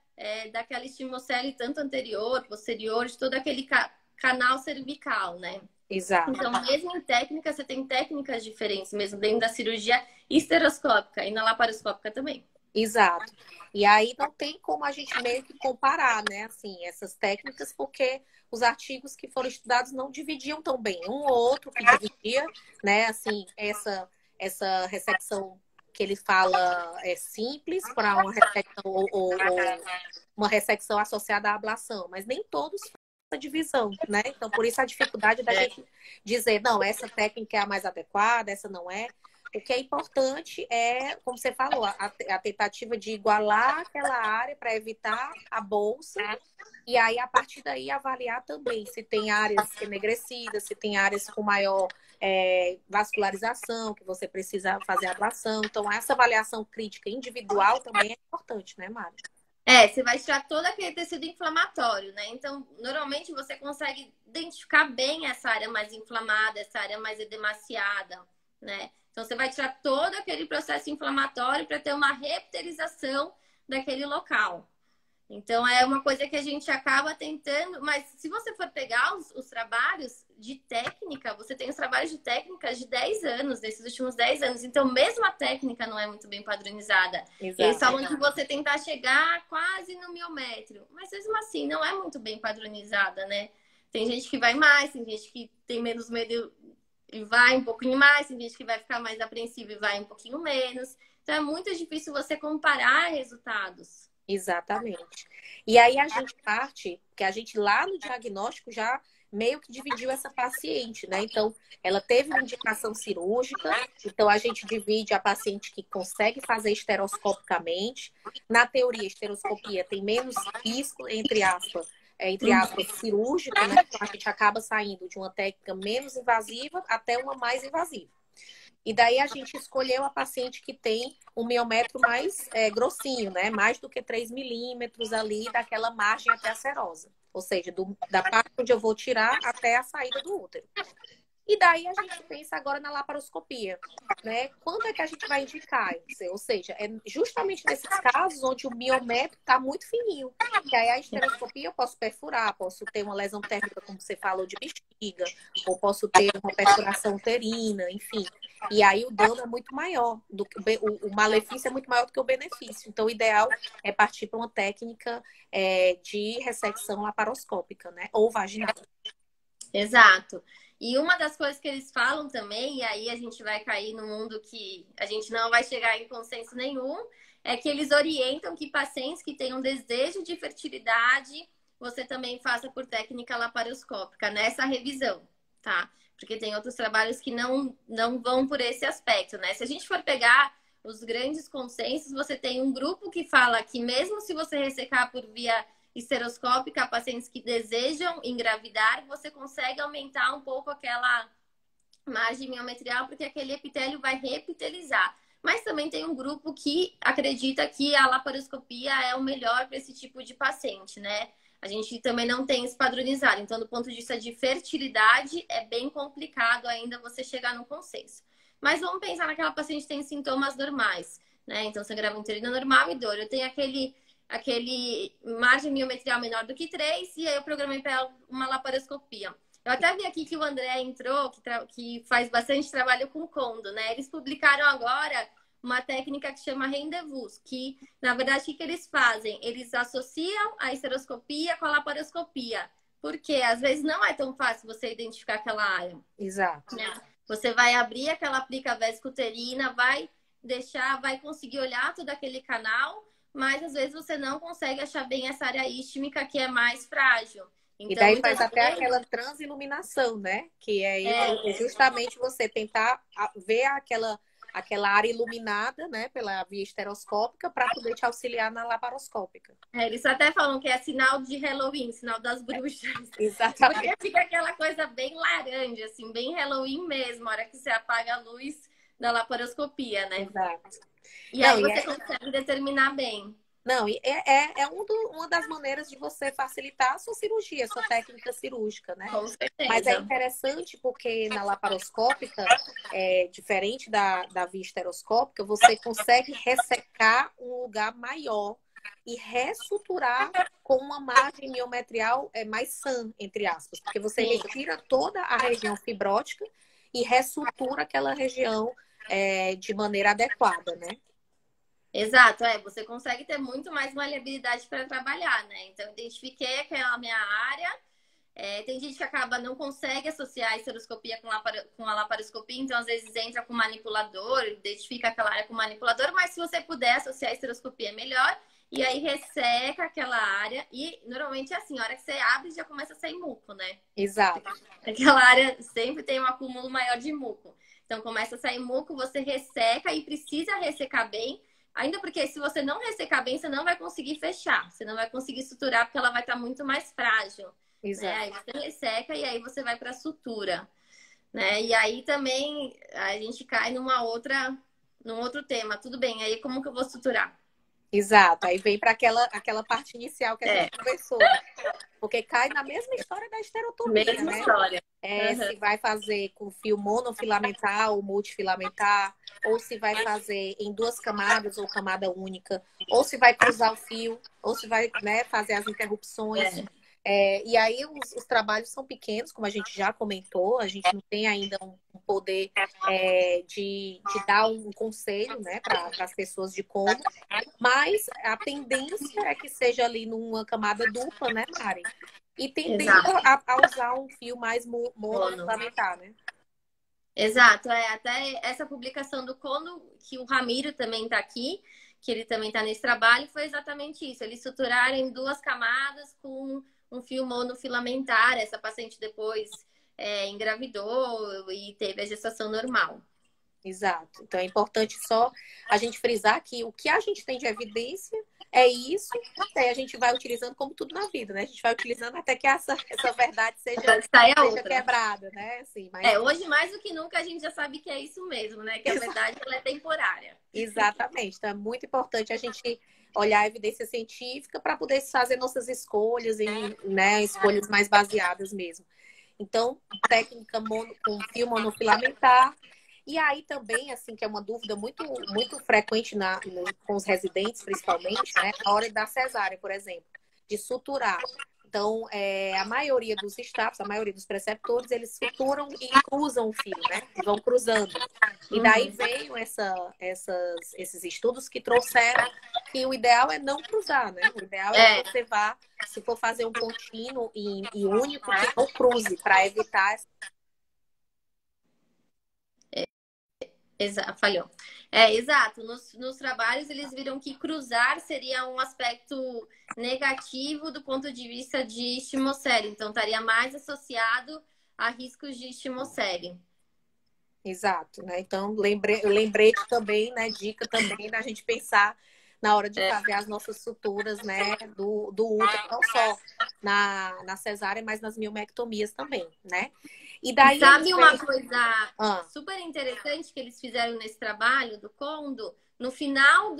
daquela estimocele, tanto anterior, posterior, de todo aquele canal cervical, né? Exato. Então, mesmo em técnica, você tem técnicas diferentes, mesmo dentro da cirurgia esteroscópica e na laparoscópica também. Exato. E aí não tem como a gente meio que comparar, né, assim, essas técnicas, porque os artigos que foram estudados não dividiam tão bem. Um ou outro que dividia, né, assim, essa ressecção que ele fala é simples para uma ressecção ou uma ressecção associada à ablação, mas nem todos fazem essa divisão, né? Então, por isso a dificuldade da gente dizer, não, essa técnica é a mais adequada, essa não é. O que é importante é, como você falou, a tentativa de igualar aquela área para evitar a bolsa e aí, a partir daí, avaliar também se tem áreas enegrecidas, se tem áreas com maior vascularização, que você precisa fazer ablação. Então, essa avaliação crítica individual também é importante, né, Mari? Você vai tirar todo aquele tecido inflamatório, né? Então, normalmente você consegue identificar bem essa área mais inflamada, essa área mais edemaciada, né? Então, você vai tirar todo aquele processo inflamatório para ter uma repterização daquele local. Então, é uma coisa que a gente acaba tentando... Mas se você for pegar os trabalhos de técnica, você tem os trabalhos de técnica de 10 anos, desses últimos 10 anos. Então, mesmo a técnica não é muito bem padronizada. Exato. Eles falam que você tentar chegar quase no miométrio. Mas, mesmo assim, não é muito bem padronizada, né? Tem gente que vai mais, tem gente que tem menos medo e vai um pouquinho mais, tem gente que vai ficar mais apreensiva e vai um pouquinho menos. Então, é muito difícil você comparar resultados. Exatamente. E aí a gente parte, que a gente lá no diagnóstico já meio que dividiu essa paciente, né? Então, ela teve uma indicação cirúrgica, então a gente divide a paciente que consegue fazer esteroscopicamente. Na teoria, a esteroscopia tem menos risco, entre aspas, cirúrgico, né? Então, a gente acaba saindo de uma técnica menos invasiva até uma mais invasiva. E daí a gente escolheu a paciente que tem um miométrio mais grossinho, né? Mais do que 3 milímetros ali daquela margem até a serosa. Ou seja, da parte onde eu vou tirar até a saída do útero. E daí a gente pensa agora na laparoscopia, né? Quando é que a gente vai indicar? Ou seja, é justamente nesses casos onde o miométrio está muito fininho. E aí a esteroscopia eu posso perfurar, posso ter uma lesão térmica, como você falou, de bexiga, ou posso ter uma perfuração uterina, enfim. E aí o dano é muito maior, o malefício é muito maior do que o benefício. Então, o ideal é partir para uma técnica de ressecção laparoscópica, né? Ou vaginal. Exato. E uma das coisas que eles falam também, e aí a gente vai cair no mundo que a gente não vai chegar em consenso nenhum, é que eles orientam que pacientes que tenham desejo de fertilidade, você também faça por técnica laparoscópica nessa revisão, tá? Porque tem outros trabalhos que não vão por esse aspecto, né? Se a gente for pegar os grandes consensos, você tem um grupo que fala que mesmo se você ressecar por via esteroscópica pacientes que desejam engravidar, você consegue aumentar um pouco aquela margem miometrial, porque aquele epitélio vai reepitelizar. Mas também tem um grupo que acredita que a laparoscopia é o melhor para esse tipo de paciente, né? A gente também não tem isso padronizado. Então, do ponto de vista de fertilidade, é bem complicado ainda você chegar no consenso. Mas vamos pensar naquela paciente que tem sintomas normais, né? Então, sangrado uterino normal e dor. Eu tenho aquele margem miometrial menor do que 3, e aí eu programei para uma laparoscopia. Eu até vi aqui que o André entrou, que faz bastante trabalho com condo, né? Eles publicaram agora uma técnica que chama rendezvous, que, na verdade, o que eles fazem? Eles associam a esteroscopia com a laparoscopia, porque às vezes não é tão fácil você identificar aquela área. Exato. Né? Você vai abrir aquela plica vesicouterina, vai conseguir olhar todo aquele canal, mas às vezes você não consegue achar bem essa área ístmica que é mais frágil. Então, e daí faz até aquela transiluminação, né? Que é justamente você tentar ver aquela área iluminada, né? Pela via esteroscópica para poder te auxiliar na laparoscópica. Eles até falam que é sinal de Halloween, sinal das bruxas. Exatamente. Porque fica aquela coisa bem laranja, assim, bem Halloween mesmo, a hora que você apaga a luz da laparoscopia, né? Exato. E aí você consegue determinar bem. Não, e uma das maneiras de você facilitar a sua cirurgia, a sua técnica cirúrgica, né? Com certeza. Mas é interessante porque na laparoscópica, diferente da via esteroscópica, você consegue ressecar um lugar maior e ressuturar com uma margem miometrial mais sã, entre aspas. Porque você retira toda a região fibrótica e ressutura aquela região de maneira adequada, né? Exato, você consegue ter muito mais maleabilidade para trabalhar, né? Então, identifiquei aquela minha área. Tem gente que acaba não consegue associar a esteroscopia com a laparoscopia, então às vezes entra com manipulador, identifica aquela área com manipulador, mas se você puder associar a esteroscopia é melhor, e aí resseca aquela área, e normalmente é assim, a hora que você abre já começa a sair muco, né? Exato. Aquela área sempre tem um acúmulo maior de muco. Então começa a sair muco, você resseca e precisa ressecar bem. Ainda porque se você não ressecar bem, você não vai conseguir fechar. Você não vai conseguir suturar porque ela vai estar muito mais frágil. Exato. Né? Aí você resseca e aí você vai para sutura. Né? E aí também a gente cai num outro tema. Tudo bem, aí como que eu vou suturar? Exato. Aí vem para aquela parte inicial que a gente conversou. Porque cai na mesma história da esterotomia, mesma né? História. Se vai fazer com fio monofilamentar ou multifilamentar, ou se vai fazer em 2 camadas ou camada única, ou se vai cruzar o fio, ou se vai, né, fazer as interrupções. E aí os trabalhos são pequenos, como a gente já comentou, a gente não tem ainda um poder de dar um conselho, né, para as pessoas de como, mas a tendência é que seja ali numa camada dupla, né, Mari? E tendendo a usar um fio mais monofilamentar, né? Exato, até essa publicação do Cono, que o Ramiro também está aqui, que ele também está nesse trabalho, foi exatamente isso. Eles suturaram em 2 camadas com um fio monofilamentar. Essa paciente depois engravidou e teve a gestação normal. Exato. Então é importante só a gente frisar que o que a gente tem de evidência é isso, e a gente vai utilizando como tudo na vida, né? A gente vai utilizando até que essa verdade seja quebrada, né? Assim, mas... hoje mais do que nunca a gente já sabe que é isso mesmo, né? Que a verdade ela é temporária. Exatamente. Então é muito importante a gente olhar a evidência científica para poder fazer nossas escolhas, né, escolhas mais baseadas mesmo. Então, técnica com fio monofilamentar. E aí também, assim, que é uma dúvida muito, muito frequente com os residentes, principalmente, né? A hora da cesárea, por exemplo, de suturar. Então, a maioria dos staffs, a maioria dos preceptores, eles suturam e cruzam o fio, né? E vão cruzando. E daí veio esses estudos que trouxeram que o ideal é não cruzar, né? O ideal é que você vá, se for fazer um contínuo e único, que não cruze, para evitar Falhou. É, exato. Nos trabalhos, eles viram que cruzar seria um aspecto negativo do ponto de vista de estimocele. Então, estaria mais associado a riscos de estimocele. Exato, né? Então, lembrete também, né? Dica também da gente pensar na hora de fazer as nossas suturas, né? Do útero, não só na cesárea, mas nas miomectomias também, né? E daí sabe uma coisa super interessante que eles fizeram nesse trabalho do Kondo? No final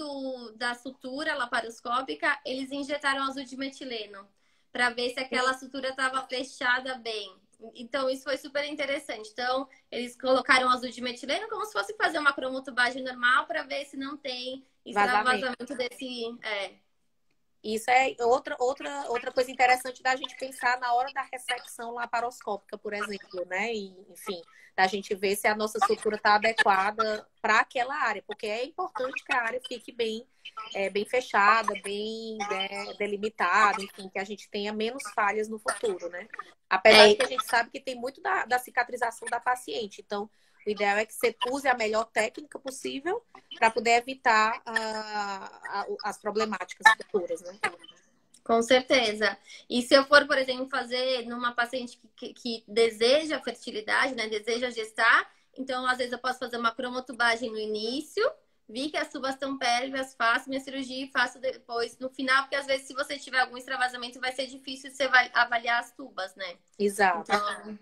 da sutura laparoscópica, eles injetaram azul de metileno para ver se aquela sutura estava fechada bem. Então, isso foi super interessante. Então, eles colocaram azul de metileno como se fosse fazer uma cromotubagem normal para ver se não tem extravasamento desse... Isso é outra coisa interessante da gente pensar na hora da ressecção laparoscópica, por exemplo, né? E, enfim, da gente ver se a nossa sutura está adequada para aquela área, porque é importante que a área fique bem fechada, bem delimitada, enfim, que a gente tenha menos falhas no futuro, né? Apesar de que a gente sabe que tem muito da cicatrização da paciente. Então, o ideal é que você use a melhor técnica possível para poder evitar as problemáticas futuras, né? Com certeza. E se eu for, por exemplo, fazer numa paciente que deseja fertilidade, né? Deseja gestar, então, às vezes, eu posso fazer uma cromotubagem no início, vi que as tubas estão pélvicas, faço minha cirurgia e faço depois no final, porque às vezes, se você tiver algum extravasamento, vai ser difícil você avaliar as tubas, né? Exato. Então...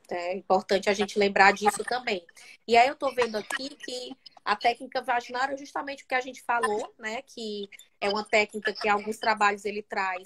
É importante a gente lembrar disso também. E aí eu tô vendo aqui que a técnica vaginal é justamente o que a gente falou, né? Que é uma técnica que em alguns trabalhos ele traz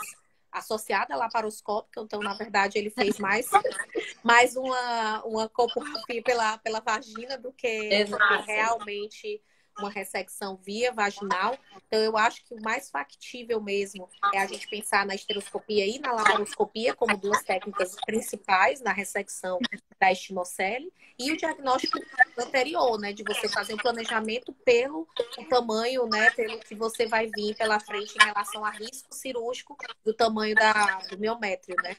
associada à laparoscópica. Então, na verdade, ele fez mais uma colposcopia pela vagina do que realmente uma ressecção via vaginal. Então, eu acho que o mais factível mesmo é a gente pensar na esteroscopia e na laparoscopia como duas técnicas principais na ressecção da estimocele, e o diagnóstico anterior, né, de você fazer um planejamento pelo tamanho, né, pelo que você vai vir pela frente em relação a risco cirúrgico do tamanho do miométrio, né?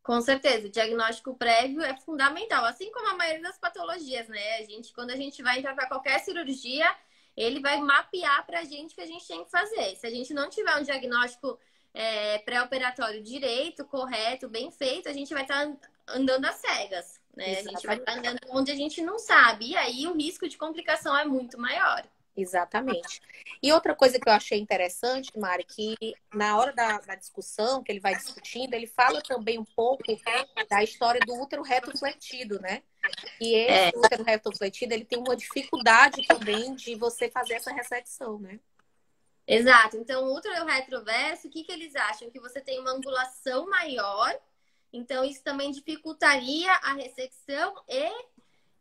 Com certeza, o diagnóstico prévio é fundamental, assim como a maioria das patologias, né? Quando a gente vai entrar para qualquer cirurgia, ele vai mapear para a gente o que a gente tem que fazer. Se a gente não tiver um diagnóstico pré-operatório direito, correto, bem feito, a gente vai estar andando às cegas, né? A gente vai estar andando onde a gente não sabe. E aí o risco de complicação é muito maior. Exatamente. E outra coisa que eu achei interessante, Mari, que na hora da discussão, que ele vai discutindo, ele fala também um pouco da história do útero retrofletido, né? E esse útero retrofletido, ele tem uma dificuldade também de você fazer essa ressecção, né? Exato. Então, o útero retroverso, o que eles acham? Que você tem uma angulação maior, então isso também dificultaria a ressecção e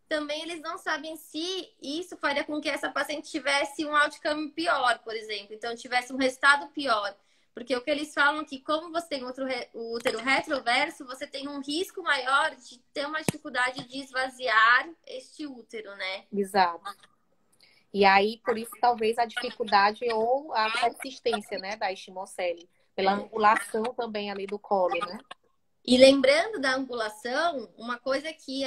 também eles não sabem se isso faria com que essa paciente tivesse um outcome pior, por exemplo. Então, tivesse um resultado pior. Porque o que eles falam é que como você tem o útero retroverso, você tem um risco maior de ter uma dificuldade de esvaziar este útero, né? Exato. E aí, por isso, talvez a dificuldade ou a persistência, né, da estimocele. Pela angulação também ali do colo, né? E lembrando da angulação, uma coisa que,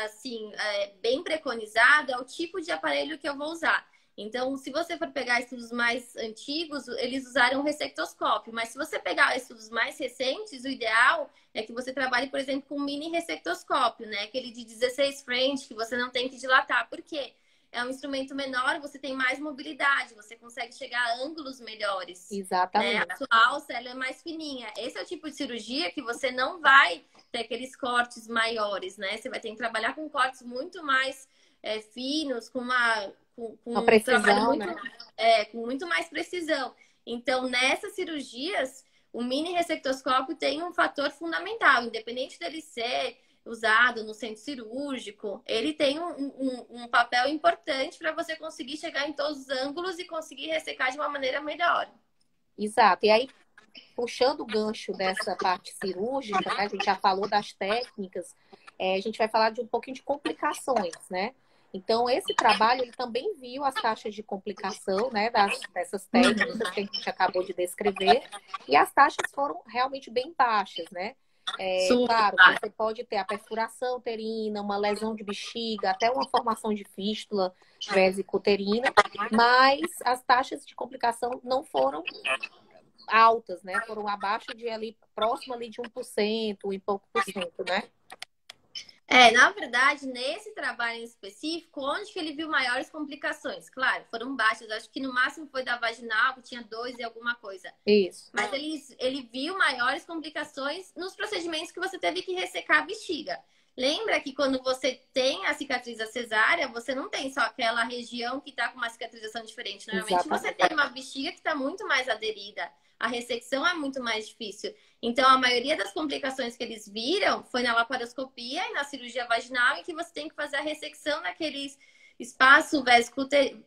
assim, é bem preconizada é o tipo de aparelho que eu vou usar. Então, se você for pegar estudos mais antigos, eles usaram o ressectoscópio. Mas se você pegar estudos mais recentes, o ideal é que você trabalhe, por exemplo, com mini ressectoscópio, né? Aquele de 16 French, que você não tem que dilatar. Por quê? É um instrumento menor, você tem mais mobilidade, você consegue chegar a ângulos melhores. Exatamente. Né? A sua alça ela é mais fininha. Esse é o tipo de cirurgia que você não vai ter aqueles cortes maiores, né? Você vai ter que trabalhar com cortes muito mais finos, com uma precisão, muito, né? Com muito mais precisão. Então, nessas cirurgias, o mini ressectoscópio tem um fator fundamental, independente dele ser usado no centro cirúrgico, ele tem um papel importante para você conseguir chegar em todos os ângulos e conseguir ressecar de uma maneira melhor. Exato. E aí, puxando o gancho dessa parte cirúrgica, né? A gente já falou das técnicas, a gente vai falar de um pouquinho de complicações, né? Então, esse trabalho, ele também viu as taxas de complicação, né, dessas técnicas que a gente acabou de descrever, e as taxas foram realmente bem baixas, né? Super. Claro, você pode ter a perfuração uterina, uma lesão de bexiga, até uma formação de fístula vesico-uterina, mas as taxas de complicação não foram altas, né? Foram abaixo de ali, próximo ali de 1% e pouco por cento, né? Na verdade, nesse trabalho em específico, onde que ele viu maiores complicações? Claro, foram baixas. Acho que no máximo foi da vaginal, que tinha 2 e alguma coisa. Isso. Mas ele viu maiores complicações nos procedimentos que você teve que ressecar a bexiga. Lembra que quando você tem a cicatriz da cesárea, você não tem só aquela região que está com uma cicatrização diferente. Normalmente Exatamente. você tem uma bexiga que está muito mais aderida. A ressecção é muito mais difícil. Então, a maioria das complicações que eles viram foi na laparoscopia e na cirurgia vaginal, em que você tem que fazer a ressecção naqueles espaço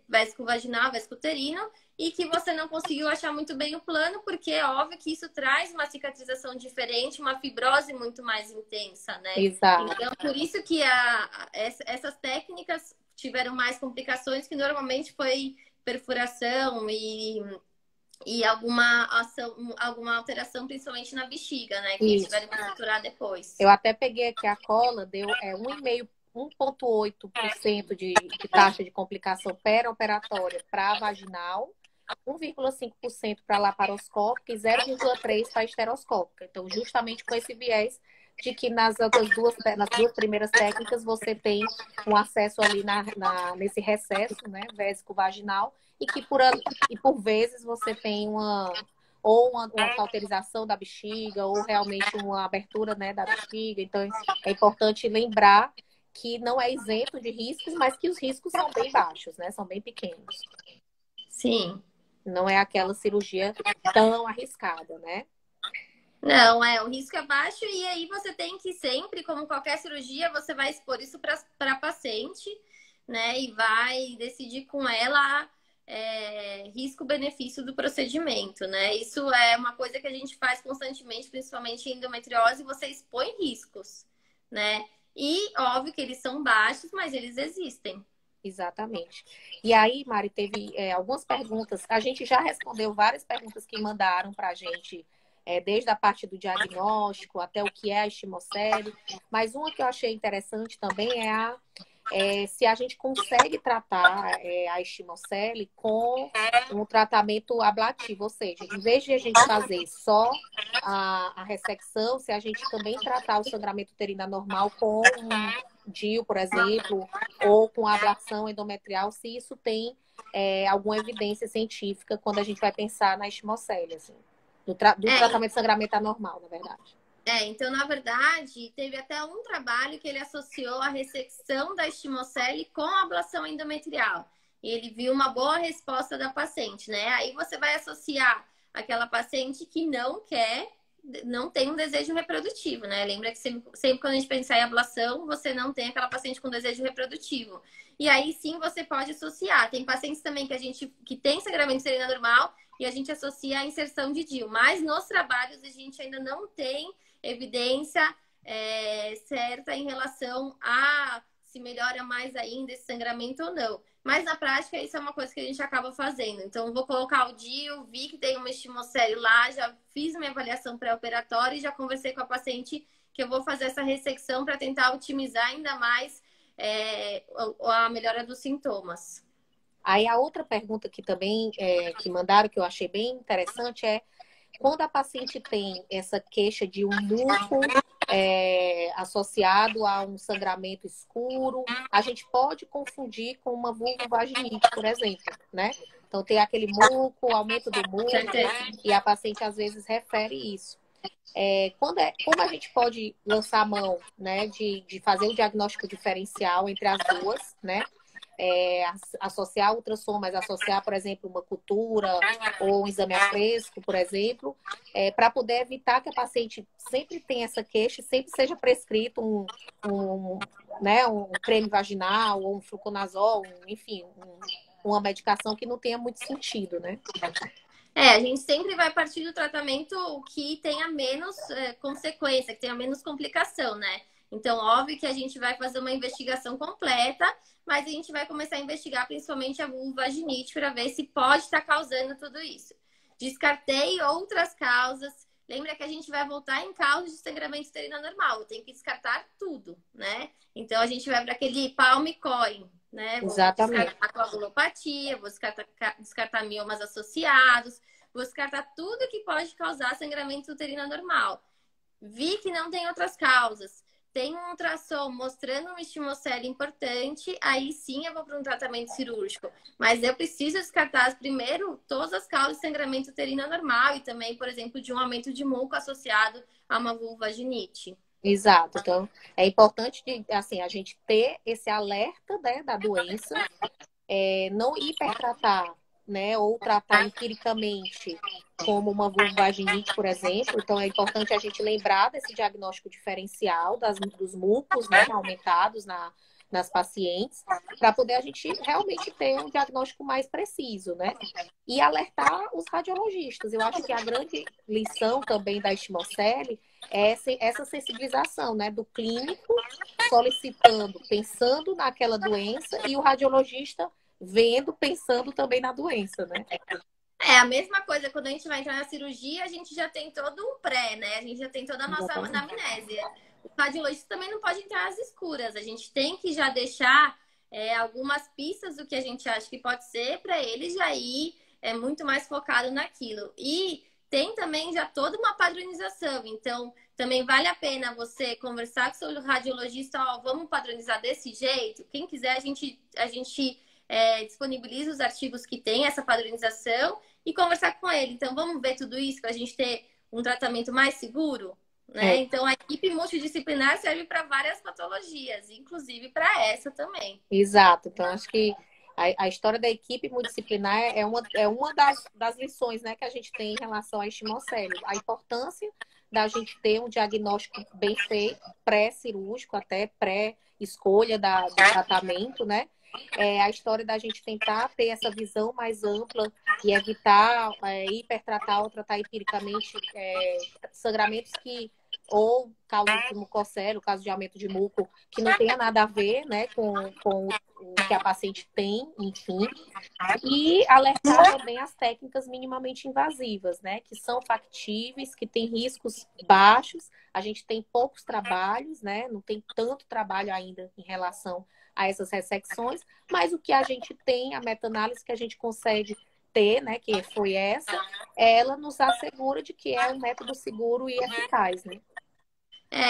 vésico-vaginal, vésico-uterino, e que você não conseguiu achar muito bem o plano, porque é óbvio que isso traz uma cicatrização diferente, uma fibrose muito mais intensa, né? Exato. Então, por isso que essas técnicas tiveram mais complicações, que normalmente foi perfuração e alguma alteração, principalmente na bexiga, né? Que eles tiveram que suturar depois. Eu até peguei aqui a cola, deu 1,8% de taxa de complicação perioperatória para vaginal, 1,5% para laparoscópica e 0,3% para esteroscópica. Então, justamente com esse viés de que nas duas primeiras técnicas você tem um acesso ali nesse recesso, né, vésico-vaginal, e que por vezes você tem uma cauterização da bexiga, ou realmente uma abertura, né, da bexiga. Então, é importante lembrar que não é isento de riscos, mas que os riscos são bem baixos, né? São bem pequenos. Sim. Não é aquela cirurgia tão arriscada, né? Não, o risco é baixo, e aí você tem que sempre, como qualquer cirurgia, você vai expor isso para a paciente, né? E vai decidir com ela risco-benefício do procedimento, né? Isso é uma coisa que a gente faz constantemente, principalmente em endometriose, você expõe riscos, né? E óbvio que eles são baixos, mas eles existem. Exatamente. E aí, Mari, teve algumas perguntas. A gente já respondeu várias perguntas que mandaram para a gente, desde a parte do diagnóstico até o que é a estimocele. Mas uma que eu achei interessante também é se a gente consegue tratar a estimocele com um tratamento ablativo, ou seja, em vez de a gente fazer só a ressecção, se a gente também tratar o sangramento uterino anormal com um DIU, por exemplo, ou com a ablação endometrial, se isso tem alguma evidência científica quando a gente vai pensar na estimocele, assim, do tratamento de sangramento anormal, na verdade. Então, na verdade, teve até um trabalho que ele associou a ressecção da estimocele com a ablação endometrial. E ele viu uma boa resposta da paciente, né? Aí você vai associar aquela paciente que não tem um desejo reprodutivo, né? Lembra que sempre quando a gente pensar em ablação, você não tem aquela paciente com desejo reprodutivo. E aí sim você pode associar. Tem pacientes também que tem sangramento uterino normal e a gente associa a inserção de DIU. Mas nos trabalhos a gente ainda não tem evidência certa em relação a se melhora mais ainda esse sangramento ou não. Mas na prática isso é uma coisa que a gente acaba fazendo. Então vou colocar o DIU, vi que tem uma estimocele lá, já fiz minha avaliação pré-operatória e já conversei com a paciente que eu vou fazer essa ressecção para tentar otimizar ainda mais a melhora dos sintomas. Aí a outra pergunta que também que mandaram, que eu achei bem interessante, é quando a paciente tem essa queixa de um muco associado a um sangramento escuro, a gente pode confundir com uma vulvovaginite, por exemplo, né? Então tem aquele muco, aumento do muco, e a paciente às vezes refere isso. Como a gente pode lançar a mão, né, de fazer o diagnóstico diferencial entre as duas, né? Associar ultrassom, mas associar, por exemplo, uma cultura ou um exame a fresco, por exemplo, para poder evitar que a paciente sempre tenha essa queixa, sempre seja prescrito um creme vaginal ou um fluconazol, enfim, uma medicação que não tenha muito sentido, né? A gente sempre vai partir do tratamento que tenha menos consequência, que tenha menos complicação, né? Então, óbvio que a gente vai fazer uma investigação completa, mas a gente vai começar a investigar principalmente a vulvovaginite para ver se pode estar causando tudo isso. Descartei outras causas lembra que a gente vai voltar em casos de sangramento uterino anormal. Tem que descartar tudo, né? Então, a gente vai para aquele palm coin, né? Vou Exatamente. descartar a coagulopatia, vou descartar miomas associados, vou descartar tudo que pode causar sangramento uterino anormal. Vi que não tem outras causas. Tem um ultrassom mostrando uma estimocele importante, aí sim eu vou para um tratamento cirúrgico. Mas eu preciso descartar primeiro todas as causas de sangramento uterino anormal e também, por exemplo, de um aumento de muco associado a uma vulvaginite. Exato. Então, é importante assim, a gente ter esse alerta, né, da doença, não hipertratar, né, ou tratar empiricamente como uma vulvaginite, por exemplo. Então, é importante a gente lembrar desse diagnóstico diferencial dos mucos, né, aumentados nas pacientes, para poder a gente realmente ter um diagnóstico mais preciso, né? E alertar os radiologistas. Eu acho que a grande lição também da estimocele é essa sensibilização, né, do clínico solicitando, pensando naquela doença, e o radiologista vendo, pensando também na doença, né? É a mesma coisa, quando a gente vai entrar na cirurgia, a gente já tem todo um pré, né? A gente já tem toda a nossa anamnese. O radiologista também não pode entrar às escuras. A gente tem que já deixar algumas pistas do que a gente acha que pode ser para ele já ir muito mais focado naquilo. E tem também já toda uma padronização. Então, também vale a pena você conversar com o seu radiologista, ó, vamos padronizar desse jeito. Quem quiser, a gente disponibiliza os artigos que tem essa padronização e conversar com ele. Então, vamos ver tudo isso para a gente ter um tratamento mais seguro, né? Então, a equipe multidisciplinar serve para várias patologias, inclusive para essa também. Exato. Então, acho que a história da equipe multidisciplinar é uma das lições, né, que a gente tem em relação à estimocele. A importância da gente ter um diagnóstico bem feito, pré-cirúrgico, até pré-escolha do tratamento, né? A história da gente tentar ter essa visão mais ampla e evitar hipertratar ou tratar empiricamente sangramentos ou causas de mucocele, caso de aumento de muco, que não tenha nada a ver, né, com o que a paciente tem, enfim. E alertar também as técnicas minimamente invasivas, né, que são factíveis, que têm riscos baixos. A gente tem poucos trabalhos, né, não tem tanto trabalho ainda em relação a essas ressecções, mas o que a gente tem, a meta-análise que a gente consegue ter, né, que foi ela nos assegura de que é um método seguro e eficaz, né?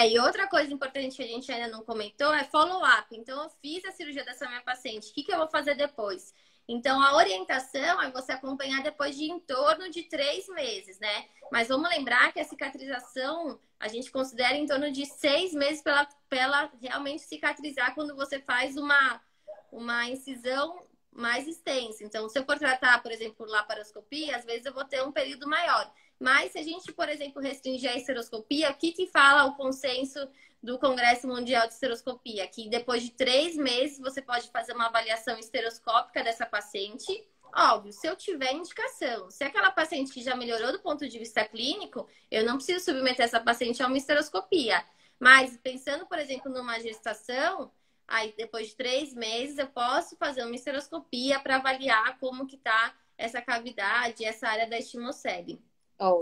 E outra coisa importante que a gente ainda não comentou é follow-up. Então, eu fiz a cirurgia dessa minha paciente, o que eu vou fazer depois? Então, a orientação é você acompanhar depois de em torno de 3 meses, né? Mas vamos lembrar que a cicatrização a gente considera em torno de 6 meses para ela realmente cicatrizar quando você faz uma incisão mais extensa. Então, se eu for tratar, por exemplo, laparoscopia, às vezes eu vou ter um período maior. Mas se a gente, por exemplo, restringir a esteroscopia, o que fala o consenso do Congresso Mundial de Esteroscopia? Que depois de 3 meses você pode fazer uma avaliação esteroscópica dessa paciente. Óbvio, se eu tiver indicação. Se aquela paciente que já melhorou do ponto de vista clínico, eu não preciso submeter essa paciente a uma esteroscopia. Mas pensando, por exemplo, numa gestação, aí depois de 3 meses eu posso fazer uma esteroscopia para avaliar como que está essa cavidade, essa área da estimocele.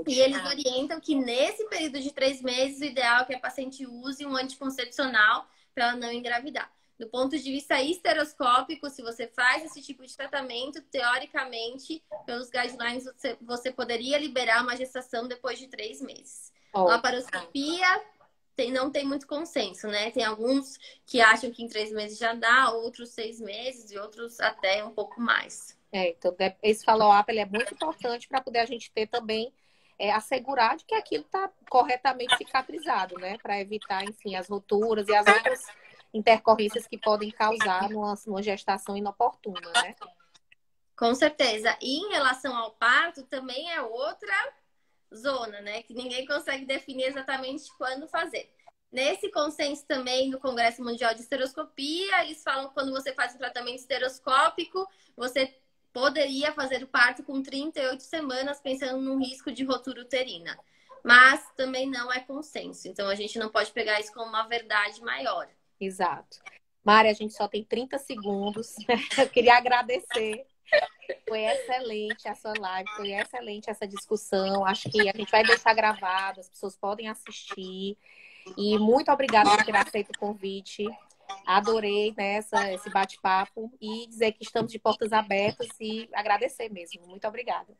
E eles orientam que nesse período de 3 meses, o ideal é que a paciente use um anticoncepcional para ela não engravidar. Do ponto de vista esteroscópico, se você faz esse tipo de tratamento, teoricamente, pelos guidelines, você poderia liberar uma gestação depois de 3 meses. Laparoscopia não tem muito consenso, né? Tem alguns que acham que em 3 meses já dá, outros 6 meses e outros até um pouco mais. Então, esse follow-up é muito importante para poder a gente ter também assegurar de que aquilo está corretamente cicatrizado, né? Para evitar, enfim, as roturas e as outras intercorrências que podem causar numa gestação inoportuna, né? Com certeza. E em relação ao parto, também é outra zona, né? Que ninguém consegue definir exatamente quando fazer. Nesse consenso também do Congresso Mundial de Esteroscopia, eles falam que quando você faz um tratamento esteroscópico, você poderia fazer o parto com 38 semanas, pensando num risco de rotura uterina. Mas também não é consenso. Então, a gente não pode pegar isso como uma verdade maior. Exato. Mari, a gente só tem 30 segundos. Eu queria agradecer. foi excelente a sua live, foi excelente essa discussão. Acho que a gente vai deixar gravado, as pessoas podem assistir. E muito obrigada por ter aceito o convite. Adorei, né, esse bate-papo e dizer que estamos de portas abertas e agradecer mesmo. Muito obrigada.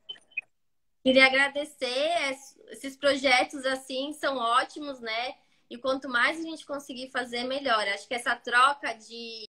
Queria agradecer, esses projetos assim são ótimos, né? E quanto mais a gente conseguir fazer, melhor. Acho que essa troca de